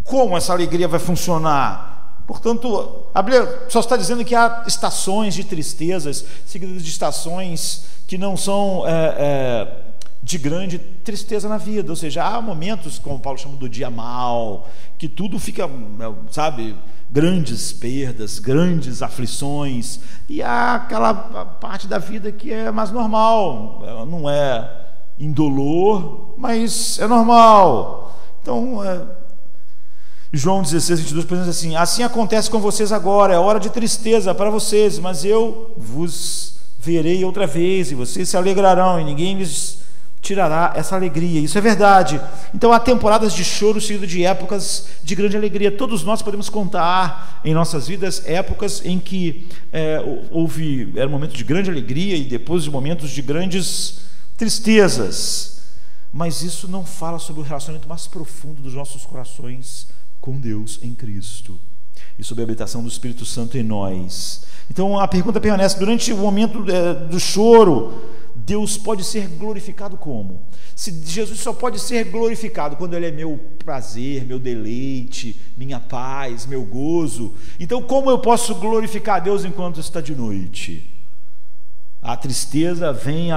como essa alegria vai funcionar? Portanto, a Bíblia só está dizendo que há estações de tristezas, seguidas de estações que não são de grande tristeza na vida. Ou seja, há momentos, como Paulo chama do dia mal, que tudo fica, sabe, grandes perdas, grandes aflições, e há aquela parte da vida que é mais normal, ela não é indolor, mas é normal. Então, João 16:22 diz assim: assim acontece com vocês agora, é hora de tristeza para vocês, mas eu vos verei outra vez, e vocês se alegrarão, e ninguém lhes tirará essa alegria. Isso é verdade. Então há temporadas de choro seguido de épocas de grande alegria. Todos nós podemos contar em nossas vidas épocas em que era um momento de grande alegria e depois de momentos de grandes tristezas. mas isso não fala sobre o relacionamento mais profundo dos nossos corações com Deus em Cristo e sobre a habitação do Espírito Santo em nós. Então a pergunta permanece: durante o momento do choro, Deus pode ser glorificado como? Se Jesus só pode ser glorificado quando Ele é meu prazer, meu deleite, minha paz, meu gozo, então como eu posso glorificar a Deus enquanto está de noite? A tristeza vem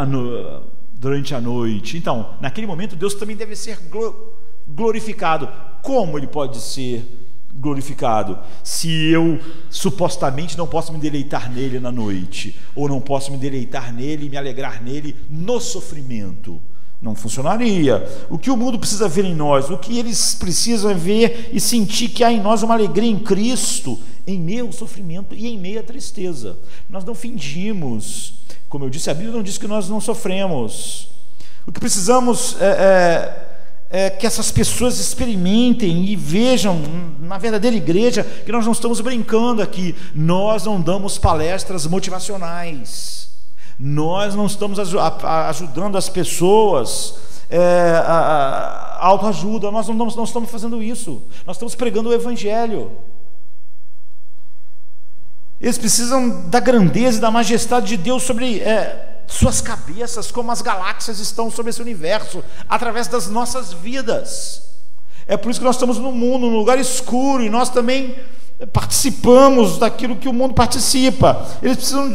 durante a noite. Então, naquele momento, Deus também deve ser glorificado. Como Ele pode ser glorificado se eu supostamente não posso me deleitar nele na noite, ou não posso me deleitar nele e me alegrar nele no sofrimento? Não funcionaria. O que o mundo precisa ver em nós, o que eles precisam é ver e sentir que há em nós uma alegria em Cristo, em meio ao sofrimento e em meio à tristeza. Nós não fingimos, como eu disse, a Bíblia não diz que nós não sofremos. O que precisamos é que essas pessoas experimentem e vejam na verdadeira igreja que nós não estamos brincando aqui. Nós não damos palestras motivacionais, nós não estamos ajudando as pessoas a autoajuda, nós não estamos fazendo isso, nós estamos pregando o Evangelho. Eles precisam da grandeza e da majestade de Deus sobre suas cabeças, como as galáxias estão sobre esse universo, através das nossas vidas. É por isso que nós estamos no mundo, num lugar escuro, e nós também participamos daquilo que o mundo participa. Eles precisam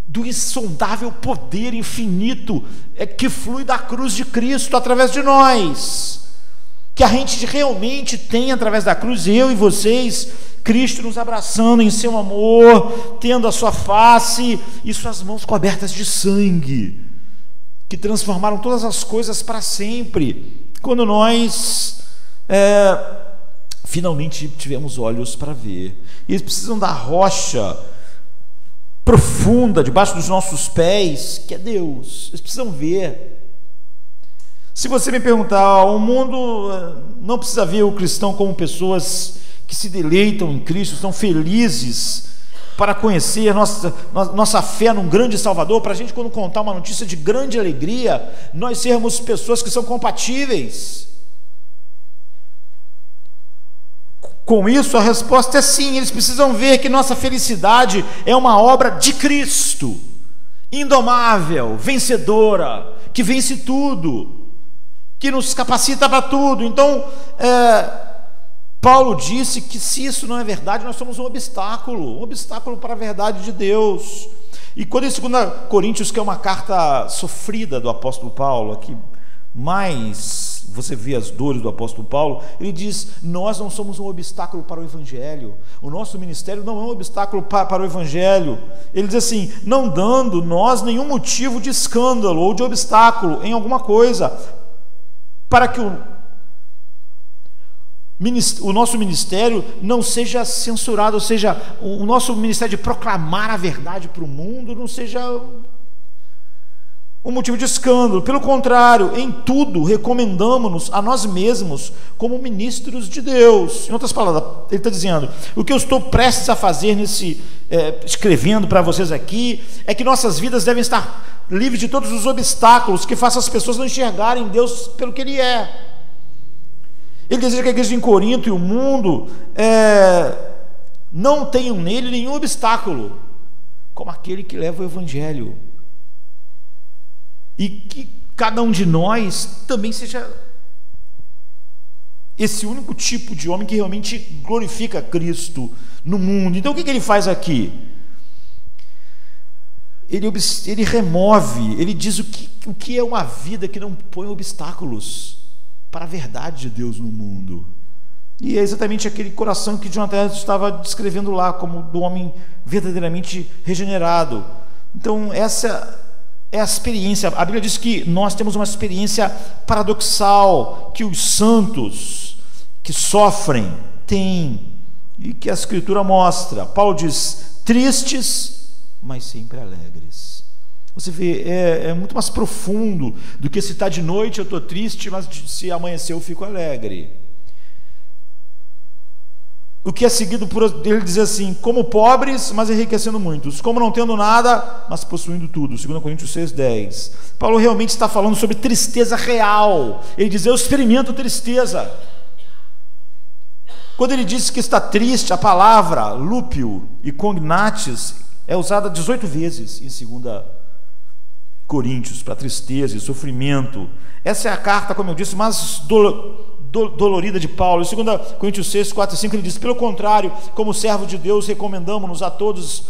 do insondável poder infinito que flui da cruz de Cristo através de nós, que a gente realmente tem através da cruz, eu e vocês, Cristo nos abraçando em seu amor, tendo a sua face e suas mãos cobertas de sangue, que transformaram todas as coisas para sempre, quando nós finalmente tivemos olhos para ver. E eles precisam da rocha profunda debaixo dos nossos pés, que é Deus. Eles precisam ver. Se você me perguntar, o mundo não precisa ver o cristão como pessoas que se deleitam em Cristo, estão felizes para conhecer nossa fé num grande Salvador, para a gente, quando contar uma notícia de grande alegria, nós sermos pessoas que são compatíveis. Com isso, a resposta é sim. Eles precisam ver que nossa felicidade é uma obra de Cristo, indomável, vencedora, que vence tudo, que nos capacita para tudo. Então, Paulo disse que se isso não é verdade, nós somos um obstáculo para a verdade de Deus. E quando em 2 Coríntios, que é uma carta sofrida do apóstolo Paulo, aqui mais você vê as dores do apóstolo Paulo, ele diz: nós não somos um obstáculo para o Evangelho, o nosso ministério não é um obstáculo para o Evangelho. Ele diz assim: não dando nós nenhum motivo de escândalo ou de obstáculo em alguma coisa, para que o nosso ministério não seja censurado, ou seja, o nosso ministério de proclamar a verdade para o mundo não seja um motivo de escândalo. Pelo contrário, em tudo recomendamos-nos a nós mesmos como ministros de Deus. Em outras palavras, ele está dizendo: o que eu estou prestes a fazer escrevendo para vocês aqui, é que nossas vidas devem estar livres de todos os obstáculos que façam as pessoas não enxergarem Deus pelo que Ele é. Ele deseja que a igreja em Corinto e o mundo não tenham nele nenhum obstáculo, como aquele que leva o Evangelho. E que cada um de nós também seja esse único tipo de homem que realmente glorifica Cristo no mundo. Então o que ele faz aqui? Ele remove, ele diz o que é uma vida que não põe obstáculos para a verdade de Deus no mundo. E é exatamente aquele coração que Jonathan estava descrevendo lá, como do homem verdadeiramente regenerado. Então essa é a experiência. A Bíblia diz que nós temos uma experiência paradoxal que os santos que sofrem têm, e que a Escritura mostra. Paulo diz: tristes, mas sempre alegres. Você vê, é muito mais profundo do que se está de noite eu estou triste, mas se amanhecer eu fico alegre. o que é seguido por ele dizer assim: como pobres, mas enriquecendo muitos, como não tendo nada, mas possuindo tudo. 2 Coríntios 6:10. Paulo realmente está falando sobre tristeza real. Ele diz: eu experimento tristeza. Quando ele diz que está triste, a palavra lúpio e cognates é usada 18 vezes em 2 Coríntios para tristeza e sofrimento. Essa é a carta, como eu disse, mais dolorida de Paulo. Em 2 Coríntios 6, 4 e 5 ele diz: pelo contrário, como servo de Deus, recomendamos-nos a todos,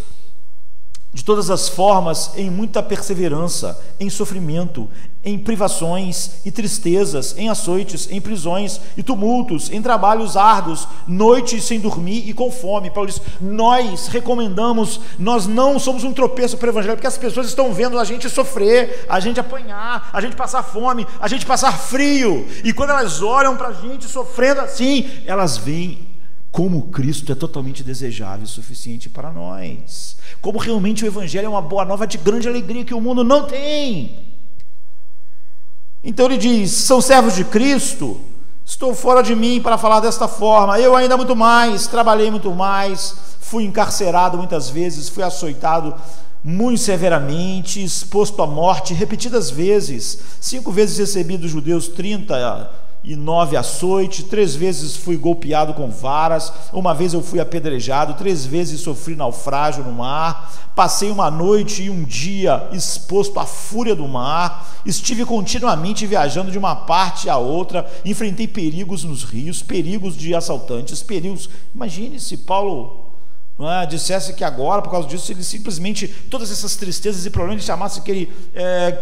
de todas as formas, em muita perseverança, em sofrimento, em privações e tristezas, em açoites, em prisões e tumultos, em trabalhos árduos, noites sem dormir e com fome. Paulo diz: nós recomendamos, nós não somos um tropeço para o evangelho, porque as pessoas estão vendo a gente sofrer, a gente apanhar, a gente passar fome, a gente passar frio, e quando elas olham para a gente sofrendo assim, elas veem como Cristo é totalmente desejável e suficiente para nós, como realmente o evangelho é uma boa nova de grande alegria que o mundo não tem. Então ele diz: são servos de Cristo, estou fora de mim para falar desta forma, eu ainda muito mais, trabalhei muito mais, fui encarcerado muitas vezes, fui açoitado muito severamente, exposto à morte repetidas vezes, 5 vezes recebi dos judeus 39 açoites, 3 vezes fui golpeado com varas, 1 vez eu fui apedrejado, 3 vezes sofri naufrágio no mar, passei uma noite e um dia exposto à fúria do mar, estive continuamente viajando de uma parte a outra, enfrentei perigos nos rios, perigos de assaltantes, perigos. Imagine se Paulo dissesse que agora, por causa disso, ele simplesmente, todas essas tristezas e problemas, ele chamasse que ele,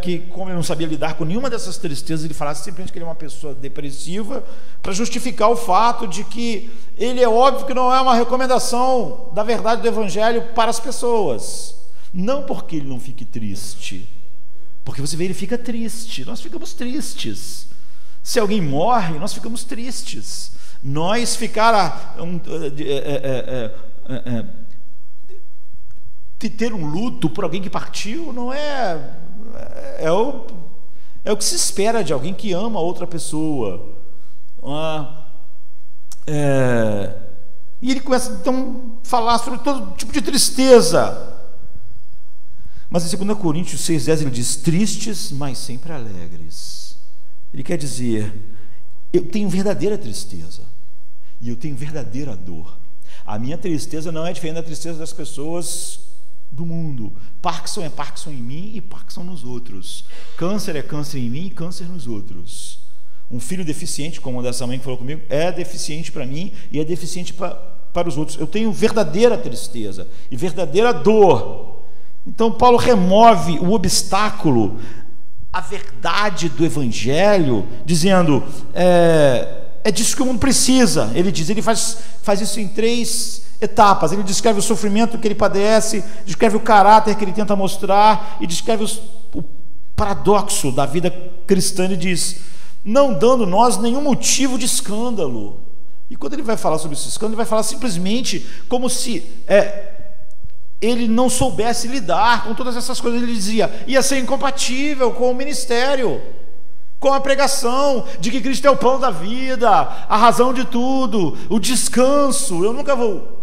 que como ele não sabia lidar com nenhuma dessas tristezas, ele falasse simplesmente que ele é uma pessoa depressiva, para justificar o fato de que ele, é óbvio que não é uma recomendação da verdade do evangelho para as pessoas, não porque ele não fique triste, porque você vê, ele fica triste, nós ficamos tristes, se alguém morre, nós ficamos tristes, nós ficar ter um luto por alguém que partiu não é o que se espera de alguém que ama outra pessoa. E ele começa então a falar sobre todo tipo de tristeza, mas em 2 Coríntios 6,10 ele diz: tristes, mas sempre alegres. Ele quer dizer: eu tenho verdadeira tristeza e eu tenho verdadeira dor. A minha tristeza não é diferente da tristeza das pessoas do mundo. Parkinson é Parkinson em mim e Parkinson nos outros. Câncer é câncer em mim e câncer nos outros. Um filho deficiente, como o dessa mãe que falou comigo, é deficiente para mim e é deficiente para os outros. Eu tenho verdadeira tristeza e verdadeira dor. Então Paulo remove o obstáculo à verdade do evangelho, dizendo: é disso que o mundo precisa. Ele diz, ele faz isso em 3 etapas. Ele descreve o sofrimento que ele padece, descreve o caráter que ele tenta mostrar e descreve o paradoxo da vida cristã. Ele diz: não dando nós nenhum motivo de escândalo. E quando ele vai falar sobre esse escândalo, ele vai falar simplesmente como se ele não soubesse lidar com todas essas coisas. Ele dizia: ia ser incompatível com o ministério, com a pregação de que Cristo é o pão da vida, a razão de tudo, o descanso. Eu nunca vou.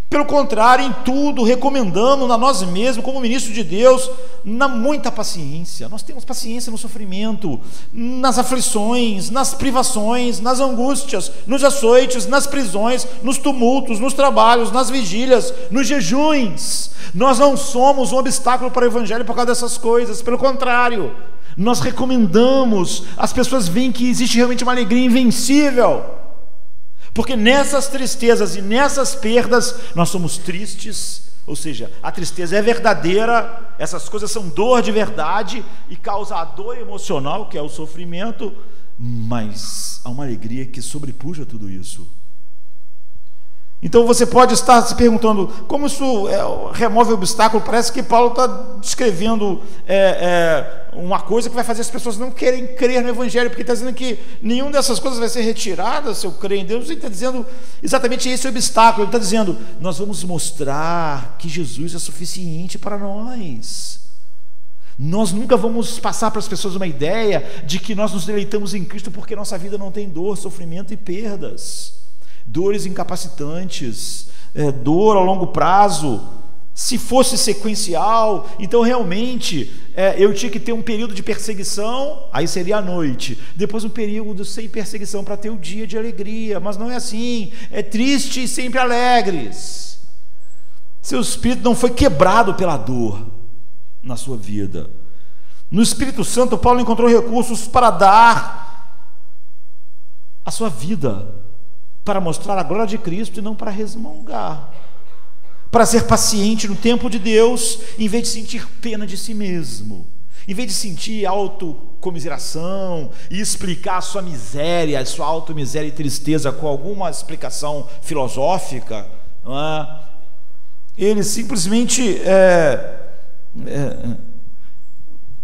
Pelo contrário, em tudo recomendamos a nós mesmos, como ministro de Deus, na muita paciência. Nós temos paciência no sofrimento, nas aflições, nas privações, nas angústias, nos açoites, nas prisões, nos tumultos, nos trabalhos, nas vigílias, nos jejuns. Nós não somos um obstáculo para o evangelho por causa dessas coisas. Pelo contrário, nós recomendamos. As pessoas veem que existe realmente uma alegria invencível, porque nessas tristezas e nessas perdas nós somos tristes, ou seja, a tristeza é verdadeira, essas coisas são dor de verdade e causa a dor emocional, que é o sofrimento, mas há uma alegria que sobrepuja tudo isso. Então você pode estar se perguntando como isso remove o obstáculo. Parece que Paulo está descrevendo uma coisa que vai fazer as pessoas não querem crer no evangelho, porque está dizendo que nenhuma dessas coisas vai ser retirada se eu crer em Deus. Ele está dizendo exatamente esse obstáculo. Ele está dizendo: nós vamos mostrar que Jesus é suficiente para nós. Nós nunca vamos passar para as pessoas uma ideia de que nós nos deleitamos em Cristo porque nossa vida não tem dor, sofrimento e perdas. dores incapacitantes, dor a longo prazo. Se fosse sequencial, então realmente eu tinha que ter um período de perseguição, aí seria a noite, depois um período sem perseguição para ter o dia de alegria, mas não é assim, é triste e sempre alegres. Seu espírito não foi quebrado pela dor na sua vida. No Espírito Santo, Paulo encontrou recursos para dar a sua vida, para mostrar a glória de Cristo e não para resmungar, para ser paciente no tempo de Deus, em vez de sentir pena de si mesmo, em vez de sentir autocomiseração e explicar a sua miséria, a sua automiséria e tristeza com alguma explicação filosófica, não é? Ele simplesmente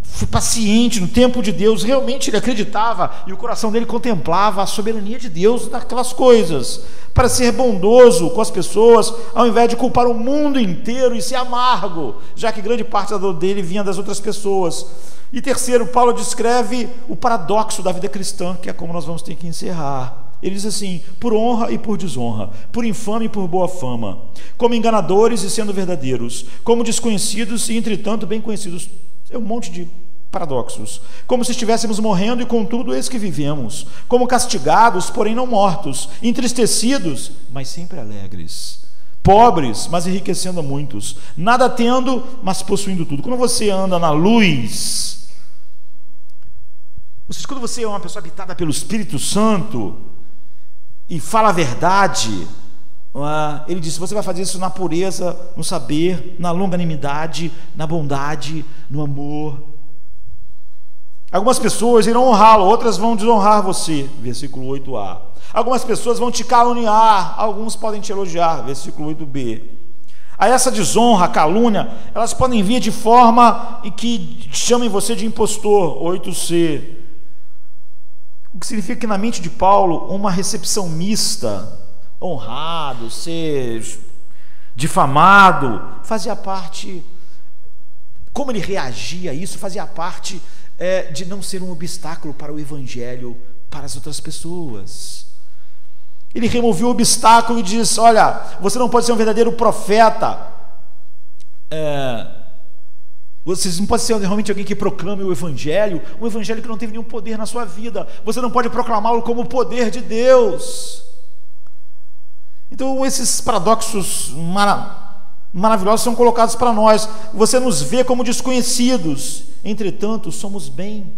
foi paciente no tempo de Deus. Realmente ele acreditava e o coração dele contemplava a soberania de Deus naquelas coisas, para ser bondoso com as pessoas, ao invés de culpar o mundo inteiro e ser amargo, já que grande parte da dor dele vinha das outras pessoas. E terceiro, Paulo descreve o paradoxo da vida cristã, que é como nós vamos ter que encerrar. Ele diz assim: por honra e por desonra, por infame e por boa fama, como enganadores e sendo verdadeiros, como desconhecidos e entretanto bem conhecidos. É um monte de paradoxos. Como se estivéssemos morrendo e contudo eis que vivemos, como castigados, porém não mortos, entristecidos, mas sempre alegres, pobres, mas enriquecendo a muitos, nada tendo, mas possuindo tudo. Quando você anda na luz, quando você é uma pessoa habitada pelo Espírito Santo e fala a verdade, ele disse: você vai fazer isso na pureza, no saber, na longanimidade, na bondade, no amor. Algumas pessoas irão honrá-lo, outras vão desonrar você, versículo 8a. Algumas pessoas vão te caluniar, alguns podem te elogiar, versículo 8b. A essa desonra, calúnia, elas podem vir de forma em que chamem você de impostor, 8c. O que significa que na mente de Paulo, uma recepção mista, honrado, ser difamado, fazia parte, como ele reagia a isso, fazia parte de não ser um obstáculo para o evangelho, para as outras pessoas. Ele removeu o obstáculo e disse: olha, você não pode ser um verdadeiro profeta, você não pode ser realmente alguém que proclame o evangelho, um evangelho que não teve nenhum poder na sua vida, você não pode proclamá-lo como o poder de Deus. Então esses paradoxos maravilhosos são colocados para nós. Você nos vê como desconhecidos, entretanto somos bem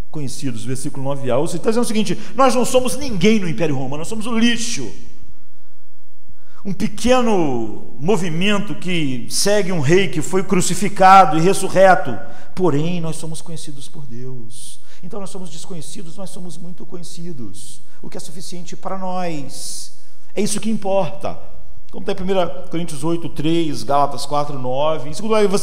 conhecidos, versículo 9a. Você está dizendo o seguinte: nós não somos ninguém no Império Romano, nós somos o lixo, um pequeno movimento que segue um rei que foi crucificado e ressurreto, porém nós somos conhecidos por Deus. Então nós somos desconhecidos, nós somos muito conhecidos, o que é suficiente para nós. É isso que importa. Como está em 1 Coríntios 8:3, Gálatas 4:9. Em segundo lugar,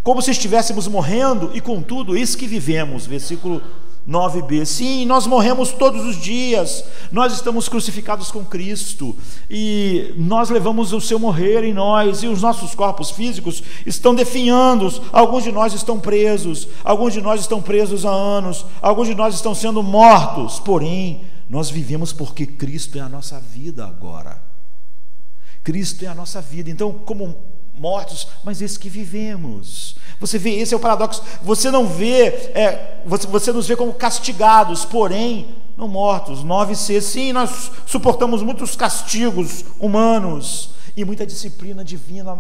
como se estivéssemos morrendo e contudo eis que vivemos, versículo 9b. Sim, nós morremos todos os dias, nós estamos crucificados com Cristo e nós levamos o seu morrer em nós, e os nossos corpos físicos estão definhando. Alguns de nós estão presos, alguns de nós estão presos há anos, alguns de nós estão sendo mortos, porém nós vivemos porque Cristo é a nossa vida agora. Cristo é a nossa vida. Então, como mortos, mas esse que vivemos. Você vê, esse é o paradoxo. Você não vê, você nos vê como castigados, porém não mortos. 9c. Sim, nós suportamos muitos castigos humanos e muita disciplina divina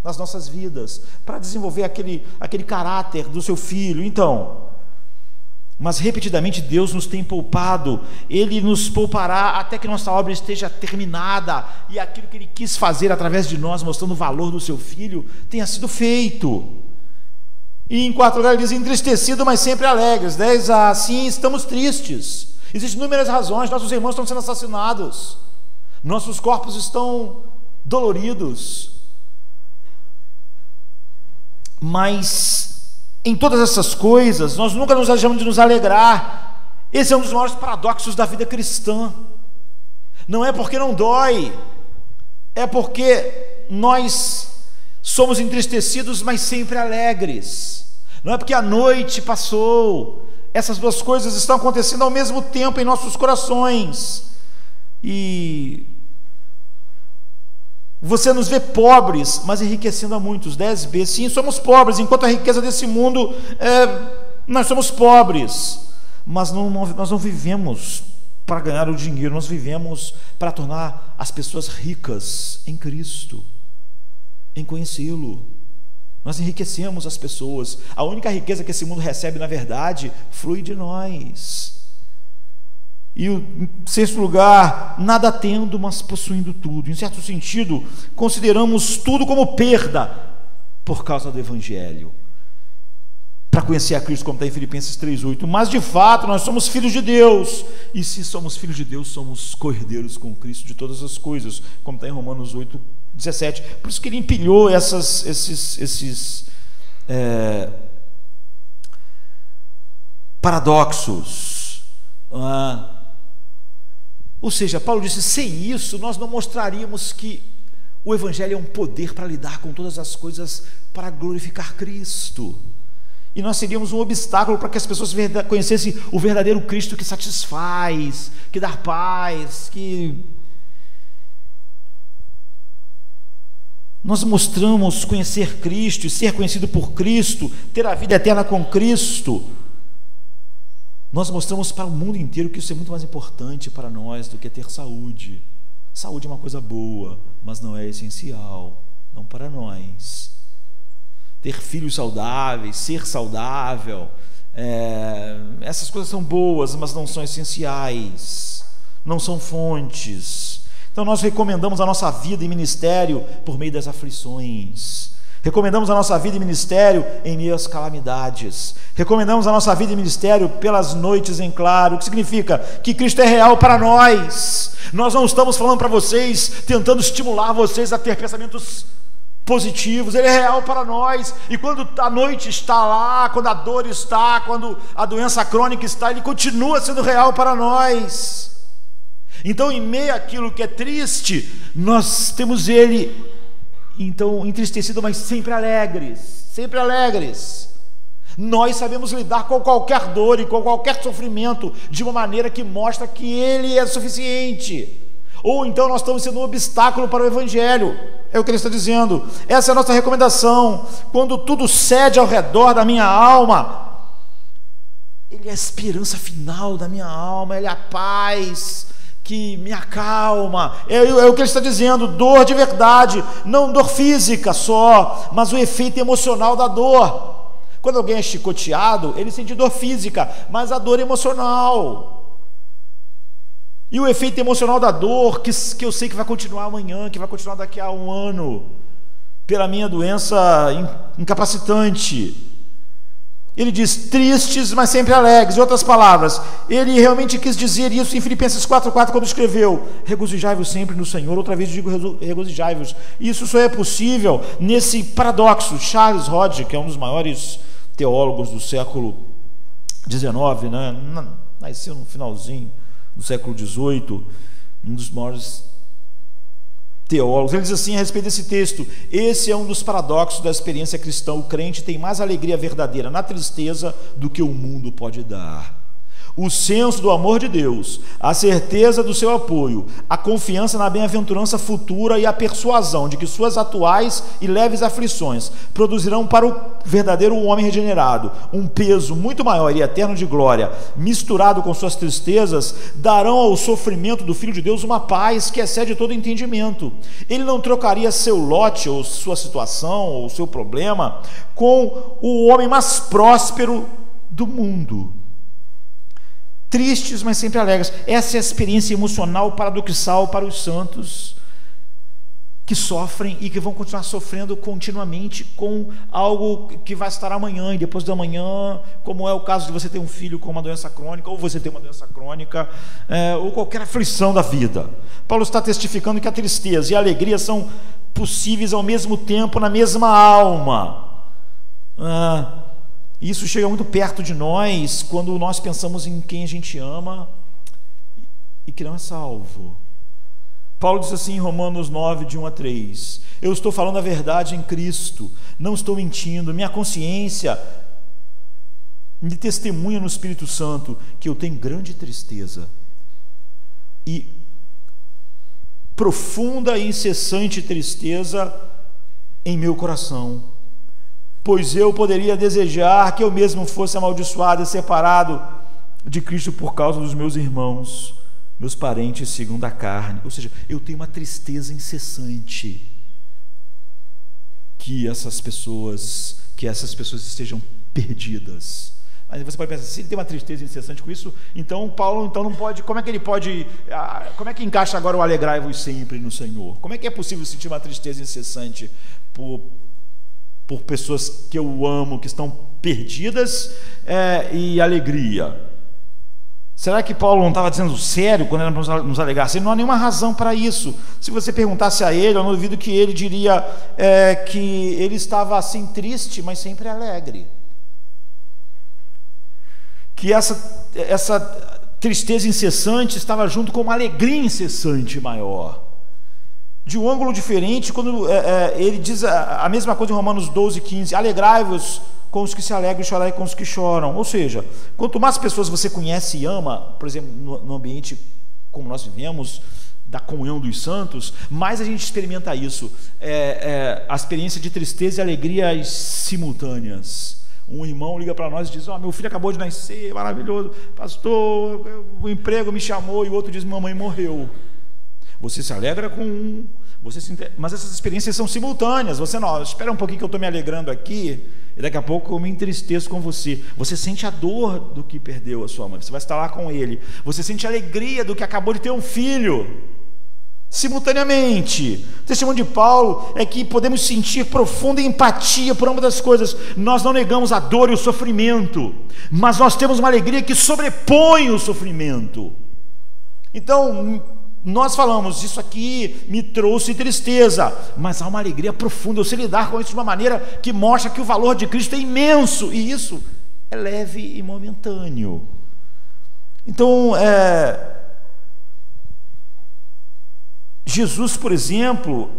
nas nossas vidas para desenvolver aquele caráter do seu filho. Então, mas repetidamente Deus nos tem poupado, Ele nos poupará até que nossa obra esteja terminada e aquilo que Ele quis fazer através de nós, mostrando o valor do seu Filho, tenha sido feito. E em quarto lugar ele diz: entristecido, mas sempre alegres. 10a. Sim, estamos tristes, existem inúmeras razões. Nossos irmãos estão sendo assassinados, nossos corpos estão doloridos, mas em todas essas coisas, nós nunca nos deixamos de nos alegrar. Esse é um dos maiores paradoxos da vida cristã. Não é porque não dói, é porque nós somos entristecidos, mas sempre alegres. Não é porque a noite passou. Essas duas coisas estão acontecendo ao mesmo tempo em nossos corações. E Você nos vê pobres, mas enriquecendo a muitos. 10b, sim, somos pobres, enquanto a riqueza desse mundo, nós somos pobres, mas nós não vivemos para ganhar o dinheiro, nós vivemos para tornar as pessoas ricas em Cristo, em conhecê-lo. Nós enriquecemos as pessoas. A única riqueza que esse mundo recebe, na verdade, flui de nós. E em sexto lugar, nada tendo, mas possuindo tudo. Em certo sentido, consideramos tudo como perda por causa do Evangelho, para conhecer a Cristo, como está em Filipenses 3,8. Mas de fato nós somos filhos de Deus, e se somos filhos de Deus, somos co-herdeiros com Cristo de todas as coisas, como está em Romanos 8,17. Por isso que ele empilhou esses paradoxos. Ou seja, Paulo disse: sem isso nós não mostraríamos que o Evangelho é um poder para lidar com todas as coisas, para glorificar Cristo, e nós seríamos um obstáculo para que as pessoas conhecessem o verdadeiro Cristo que satisfaz, que dá paz, que nós mostramos conhecer Cristo e ser conhecido por Cristo, ter a vida eterna com Cristo. Nós mostramos para o mundo inteiro que isso é muito mais importante para nós do que ter saúde. Saúde é uma coisa boa, mas não é essencial, não para nós. Ter filhos saudáveis, ser saudável, essas coisas são boas, mas não são essenciais, não são fontes. Então nós recomendamos a nossa vida e ministério por meio das aflições. Recomendamos a nossa vida e ministério em meio às calamidades. Recomendamos a nossa vida e ministério pelas noites em claro. O que significa? Que Cristo é real para nós. Nós não estamos falando para vocês, tentando estimular vocês a ter pensamentos positivos. Ele é real para nós. E quando a noite está lá, quando a dor está, quando a doença crônica está, Ele continua sendo real para nós. Então, em meio àquilo que é triste, nós temos Ele então entristecido, mas sempre alegres, sempre alegres. Nós sabemos lidar com qualquer dor e com qualquer sofrimento de uma maneira que mostra que Ele é suficiente. Ou então nós estamos sendo um obstáculo para o Evangelho. É o que ele está dizendo. Essa é a nossa recomendação. Quando tudo cede ao redor da minha alma, Ele é a esperança final da minha alma, Ele é a paz que me acalma. É o que ele está dizendo. Dor de verdade, não dor física só, mas o efeito emocional da dor. Quando alguém é chicoteado, ele sente dor física, mas a dor emocional. E o efeito emocional da dor, que eu sei que vai continuar amanhã, que vai continuar daqui a um ano, pela minha doença incapacitante. Ele diz: tristes, mas sempre alegres. Em outras palavras, ele realmente quis dizer isso em Filipenses 4,4, quando escreveu: regozijai-vos sempre no Senhor. Outra vez eu digo regozijai-vos. Isso só é possível nesse paradoxo. Charles Hodge, que é um dos maiores teólogos do século XIX, né? Nasceu no finalzinho do século XVIII, um dos maiores teólogos, ele diz assim a respeito desse texto: esse é um dos paradoxos da experiência cristã. O crente tem mais alegria verdadeira na tristeza do que o mundo pode dar. O senso do amor de Deus, a certeza do seu apoio, a confiança na bem-aventurança futura e a persuasão de que suas atuais e leves aflições produzirão para o verdadeiro homem regenerado um peso muito maior e eterno de glória, misturado com suas tristezas, darão ao sofrimento do Filho de Deus uma paz que excede todo entendimento. Ele não trocaria seu lote, ou sua situação, ou seu problema, com o homem mais próspero do mundo. Tristes, mas sempre alegres. Essa é a experiência emocional paradoxal para os santos que sofrem e que vão continuar sofrendo continuamente com algo que vai estar amanhã e depois da manhã, como é o caso de você ter um filho com uma doença crônica, ou você ter uma doença crônica, ou qualquer aflição da vida. Paulo está testificando que a tristeza e a alegria são possíveis ao mesmo tempo na mesma alma. Isso chega muito perto de nós quando nós pensamos em quem a gente ama e que não é salvo. Paulo diz assim em Romanos 9, de 1 a 3: eu estou falando a verdade em Cristo, não estou mentindo. Minha consciência me testemunha no Espírito Santo que eu tenho grande tristeza e profunda e incessante tristeza em meu coração, pois eu poderia desejar que eu mesmo fosse amaldiçoado e separado de Cristo por causa dos meus irmãos, meus parentes segundo a carne. Ou seja, eu tenho uma tristeza incessante que essas pessoas estejam perdidas. Mas você pode pensar, se ele tem uma tristeza incessante com isso, então Paulo não pode, como é que encaixa agora o alegrai-vos sempre no Senhor? Como é que é possível sentir uma tristeza incessante por pessoas que eu amo, que estão perdidas, e alegria? Será que Paulo não estava dizendo sério quando era para nos alegrar? Não há nenhuma razão para isso. Se você perguntasse a ele, eu não duvido que ele diria que ele estava assim triste, mas sempre alegre. Que essa tristeza incessante estava junto com uma alegria incessante maior. De um ângulo diferente, quando ele diz a mesma coisa em Romanos 12:15, alegrai-vos com os que se alegram e chorai com os que choram. Ou seja, quanto mais pessoas você conhece e ama, por exemplo, no ambiente como nós vivemos, da comunhão dos santos, mais a gente experimenta isso, a experiência de tristeza e alegrias simultâneas. Um irmão liga para nós e diz, meu filho acabou de nascer, maravilhoso, pastor, o emprego me chamou, e o outro diz, mamãe morreu. Você se alegra com um, mas essas experiências são simultâneas. Você não, espera um pouquinho que eu estou me alegrando aqui, e daqui a pouco eu me entristeço com você. Você sente a dor do que perdeu a sua mãe, você vai estar lá com ele. Você sente a alegria do que acabou de ter um filho, simultaneamente. O testemunho de Paulo é que podemos sentir profunda empatia por ambas as coisas. Nós não negamos a dor e o sofrimento, mas nós temos uma alegria que sobrepõe o sofrimento. Então, nós falamos, isso aqui me trouxe tristeza, mas há uma alegria profunda. Eu sei lidar com isso de uma maneira que mostra que o valor de Cristo é imenso, e isso é leve e momentâneo. Então, Jesus, por exemplo,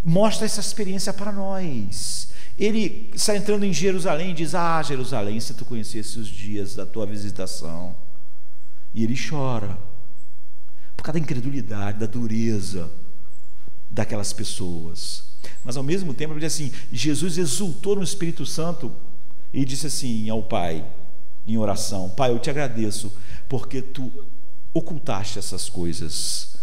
mostra essa experiência para nós. Ele está entrando em Jerusalém e diz, Jerusalém, se tu conhecesse os dias da tua visitação. E ele chora por causa da incredulidade, da dureza daquelas pessoas. Mas ao mesmo tempo ele diz assim, Jesus exultou no Espírito Santo e disse assim ao Pai, em oração, Pai, eu te agradeço porque tu ocultaste essas coisas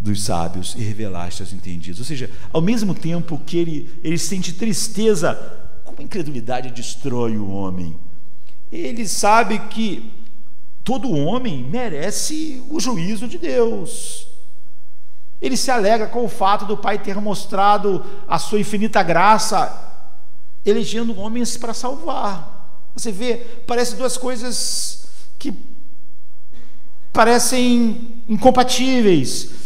dos sábios e revelaste aos entendidos. Ou seja, ao mesmo tempo que ele sente tristeza, como a incredulidade destrói o homem, ele sabe que todo homem merece o juízo de Deus. Ele se alegra com o fato do Pai ter mostrado a sua infinita graça, elegendo homens para salvar. Você vê, parece duas coisas que parecem incompatíveis.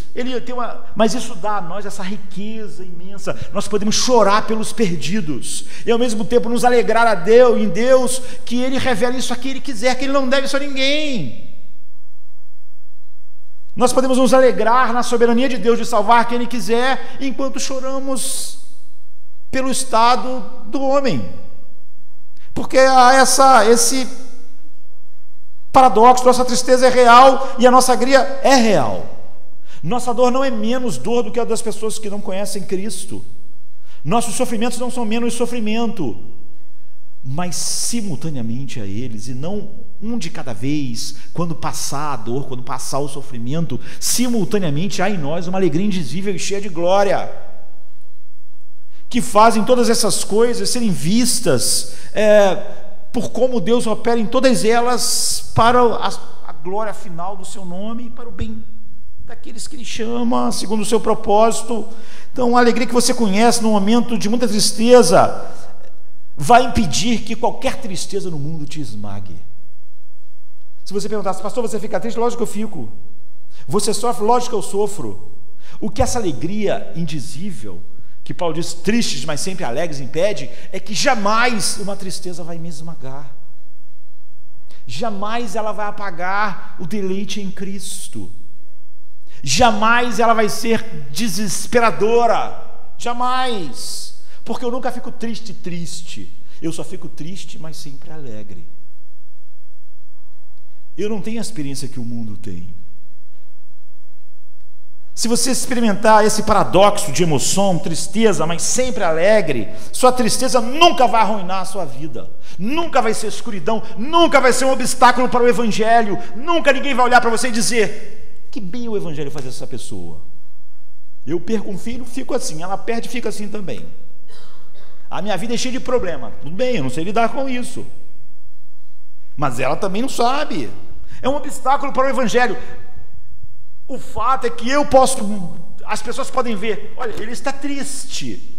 Mas isso dá a nós essa riqueza imensa. Nós podemos chorar pelos perdidos e ao mesmo tempo nos alegrar em Deus, que Ele revela isso a quem Ele quiser, que Ele não deve isso a ninguém. Nós podemos nos alegrar na soberania de Deus de salvar quem Ele quiser, enquanto choramos pelo estado do homem, porque há esse paradoxo. Nossa tristeza é real e a nossa alegria é real. Nossa dor não é menos dor do que a das pessoas que não conhecem Cristo. Nossos sofrimentos não são menos sofrimento, mas simultaneamente a eles, e não um de cada vez. Quando passar a dor, quando passar o sofrimento, simultaneamente há em nós uma alegria indizível e cheia de glória, que fazem todas essas coisas serem vistas por como Deus opera em todas elas para a glória final do seu nome e para o bem daqueles que Ele chama segundo o seu propósito. Então, a alegria que você conhece no momento de muita tristeza vai impedir que qualquer tristeza no mundo te esmague. Se você perguntasse, pastor, você fica triste? Lógico que eu fico. Você sofre? Lógico que eu sofro. O que essa alegria indizível, que Paulo diz, tristes, mas sempre alegres, impede, é que jamais uma tristeza vai me esmagar. Jamais ela vai apagar o deleite em Cristo. Jamais ela vai ser desesperadora, jamais, porque eu nunca fico triste, eu só fico triste, mas sempre alegre. Eu não tenho a experiência que o mundo tem. Se você experimentar esse paradoxo de emoção, tristeza, mas sempre alegre, sua tristeza nunca vai arruinar a sua vida, nunca vai ser escuridão, nunca vai ser um obstáculo para o Evangelho, nunca ninguém vai olhar para você e dizer: que bem o Evangelho faz essa pessoa. Eu perco um filho, fico assim, ela perde, fica assim também. A minha vida é cheia de problema. Tudo bem, eu não sei lidar com isso, mas ela também não sabe. É um obstáculo para o Evangelho. O fato é que as pessoas podem ver: olha, ele está triste.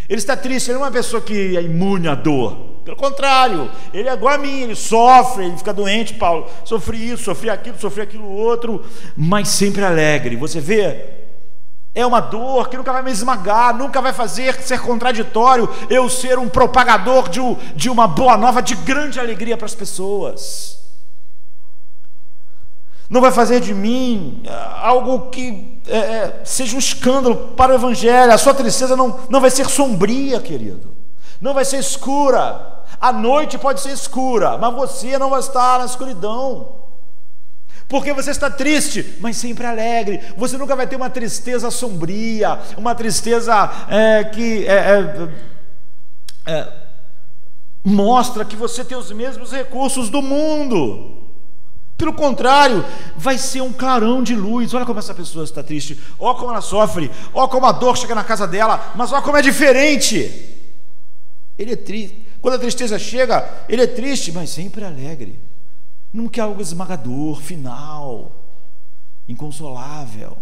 Ele está triste, ele não é uma pessoa que é imune à dor. Pelo contrário, ele é igual a mim, ele sofre, ele fica doente, Paulo. Sofri isso, sofri aquilo outro, mas sempre alegre. Você vê? É uma dor que nunca vai me esmagar, nunca vai fazer ser contraditório eu ser um propagador de uma boa nova de grande alegria para as pessoas. Não vai fazer de mim algo que seja um escândalo para o Evangelho. A sua tristeza não vai ser sombria, querido, não vai ser escura. A noite pode ser escura, mas você não vai estar na escuridão, porque você está triste, mas sempre alegre. Você nunca vai ter uma tristeza sombria, uma tristeza que mostra que você tem os mesmos recursos do mundo. Pelo contrário, vai ser um clarão de luz. Olha como essa pessoa está triste, olha como ela sofre, olha como a dor chega na casa dela, mas olha como é diferente. Ele é triste, quando a tristeza chega, ele é triste, mas sempre alegre. Não quer algo esmagador, final, inconsolável,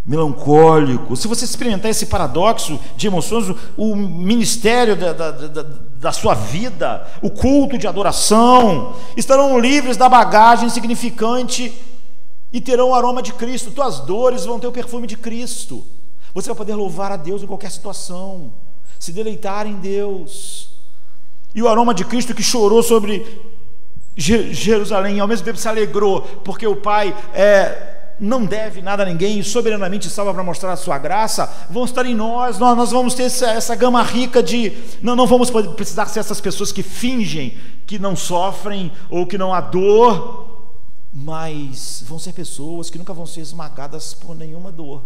melancólico. Se você experimentar esse paradoxo de emoções, o ministério da sua vida, o culto de adoração, estarão livres da bagagem insignificante e terão o aroma de Cristo. Tuas dores vão ter o perfume de Cristo. Você vai poder louvar a Deus em qualquer situação, se deleitar em Deus. E o aroma de Cristo, que chorou sobre Jerusalém e ao mesmo tempo se alegrou, porque o Pai não deve nada a ninguém e soberanamente salva para mostrar a sua graça, vão estar em nós. Nós vamos ter essa gama rica de... Não vamos precisar ser essas pessoas que fingem que não sofrem ou que não há dor, mas vão ser pessoas que nunca vão ser esmagadas por nenhuma dor,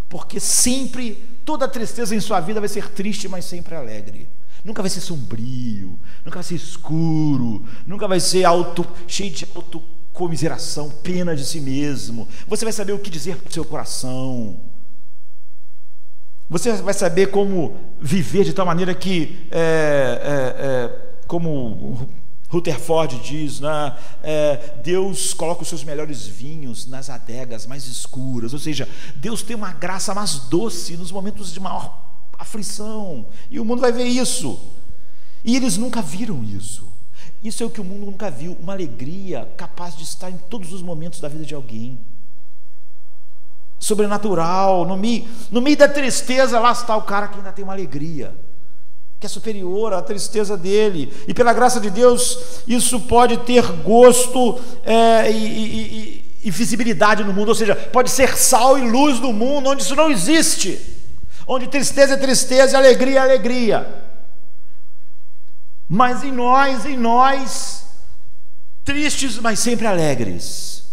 porque sempre, toda tristeza em sua vida vai ser triste, mas sempre alegre. Nunca vai ser sombrio, nunca vai ser escuro, nunca vai ser cheio de autocomiseração, pena de si mesmo. Você vai saber o que dizer para o seu coração. Você vai saber como viver de tal maneira que, como Rutherford diz, né? Deus coloca os seus melhores vinhos nas adegas mais escuras. Ou seja, Deus tem uma graça mais doce nos momentos de maior aflição, e o mundo vai ver isso, e eles nunca viram isso. Isso é o que o mundo nunca viu, uma alegria capaz de estar em todos os momentos da vida de alguém, sobrenatural. No meio da tristeza, lá está o cara que ainda tem uma alegria que é superior à tristeza dele, e pela graça de Deus isso pode ter gosto e visibilidade no mundo. Ou seja, pode ser sal e luz no mundo onde isso não existe, onde tristeza é tristeza e alegria é alegria. Mas em nós, tristes, mas sempre alegres.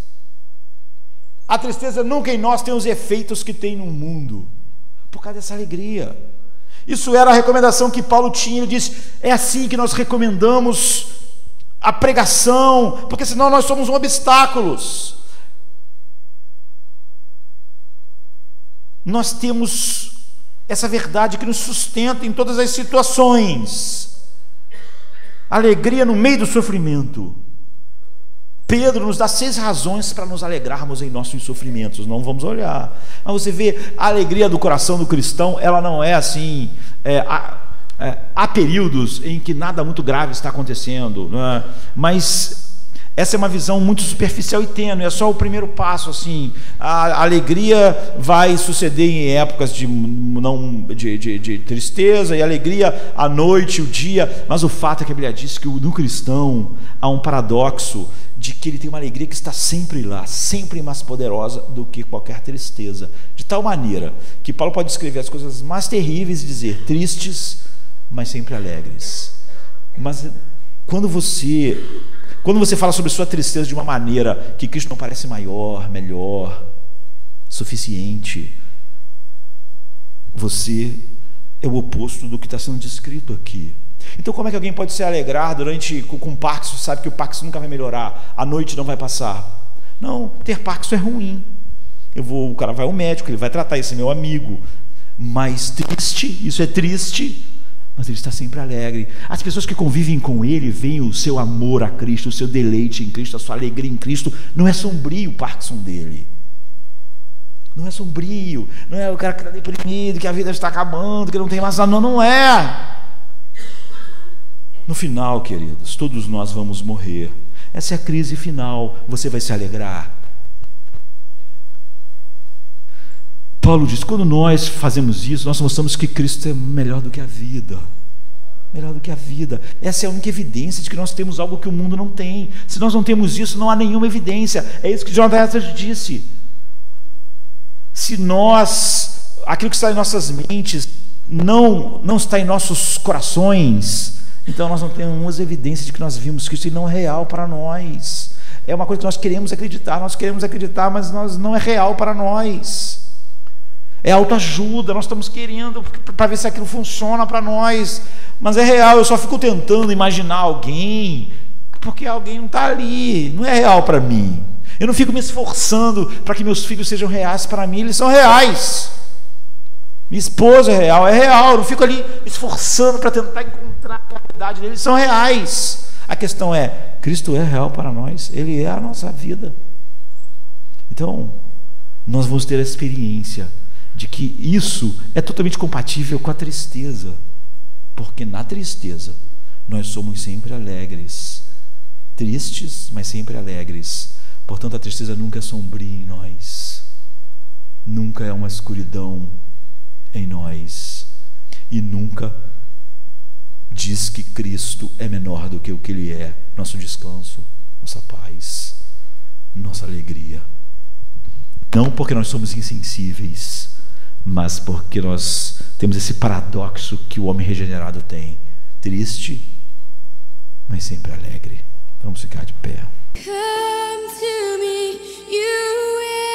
A tristeza nunca em nós tem os efeitos que tem no mundo, por causa dessa alegria. Isso era a recomendação que Paulo tinha. Ele disse: é assim que nós recomendamos a pregação, porque senão nós somos um obstáculo. Nós temos essa verdade que nos sustenta em todas as situações, alegria no meio do sofrimento. Pedro nos dá 6 razões para nos alegrarmos em nossos sofrimentos. Não vamos olhar, mas você vê a alegria do coração do cristão. Ela não é assim, há períodos em que nada muito grave está acontecendo, não é? Mas essa é uma visão muito superficial e tênue. É só o primeiro passo. Assim, a alegria vai suceder em épocas de tristeza, e alegria à noite, o dia. Mas o fato é que a Bíblia diz que no cristão há um paradoxo de que ele tem uma alegria que está sempre lá, sempre mais poderosa do que qualquer tristeza, de tal maneira que Paulo pode escrever as coisas mais terríveis e dizer: tristes, mas sempre alegres. Mas quando você Quando você fala sobre sua tristeza de uma maneira que Cristo não parece maior, melhor, suficiente, você é o oposto do que está sendo descrito aqui. Então como é que alguém pode se alegrar com Parkinson, sabe que o Parkinson nunca vai melhorar, a noite não vai passar? Não, ter Parkinson é ruim. O cara vai ao médico, ele vai tratar, esse meu amigo, mas triste, isso é triste, mas ele está sempre alegre. As pessoas que convivem com ele veem o seu amor a Cristo, o seu deleite em Cristo, a sua alegria em Cristo. Não é sombrio o Parkinson dele, não é sombrio, não é o cara que está deprimido, que a vida está acabando, que não tem mais nada. Não é. No final, queridos, todos nós vamos morrer. Essa é a crise final. Você vai se alegrar. Paulo diz, quando nós fazemos isso, nós mostramos que Cristo é melhor do que a vida. Melhor do que a vida. Essa é a única evidência de que nós temos algo que o mundo não tem. Se nós não temos isso, não há nenhuma evidência. É isso que Jonathan Edwards disse. Se aquilo que está em nossas mentes não está em nossos corações, então nós não temos evidência de que nós vimos Cristo, e não é real para nós. É uma coisa que nós queremos acreditar, mas não é real para nós. É autoajuda, nós estamos querendo para ver se aquilo funciona para nós, mas é real. Eu só fico tentando imaginar alguém, porque alguém não está ali, não é real para mim. Eu não fico me esforçando para que meus filhos sejam reais para mim, eles são reais. Minha esposa é real, eu não fico ali me esforçando para tentar encontrar a verdade deles, são reais. A questão é, Cristo é real para nós, Ele é a nossa vida. Então, nós vamos ter a experiência de que isso é totalmente compatível com a tristeza, porque na tristeza nós somos sempre alegres, tristes, mas sempre alegres. Portanto, a tristeza nunca é sombria em nós, nunca é uma escuridão em nós, e nunca diz que Cristo é menor do que o que Ele é, nosso descanso, nossa paz, nossa alegria. Não porque nós somos insensíveis, mas porque nós temos esse paradoxo que o homem regenerado tem: triste, mas sempre alegre. Vamos ficar de pé. Come to me, you will.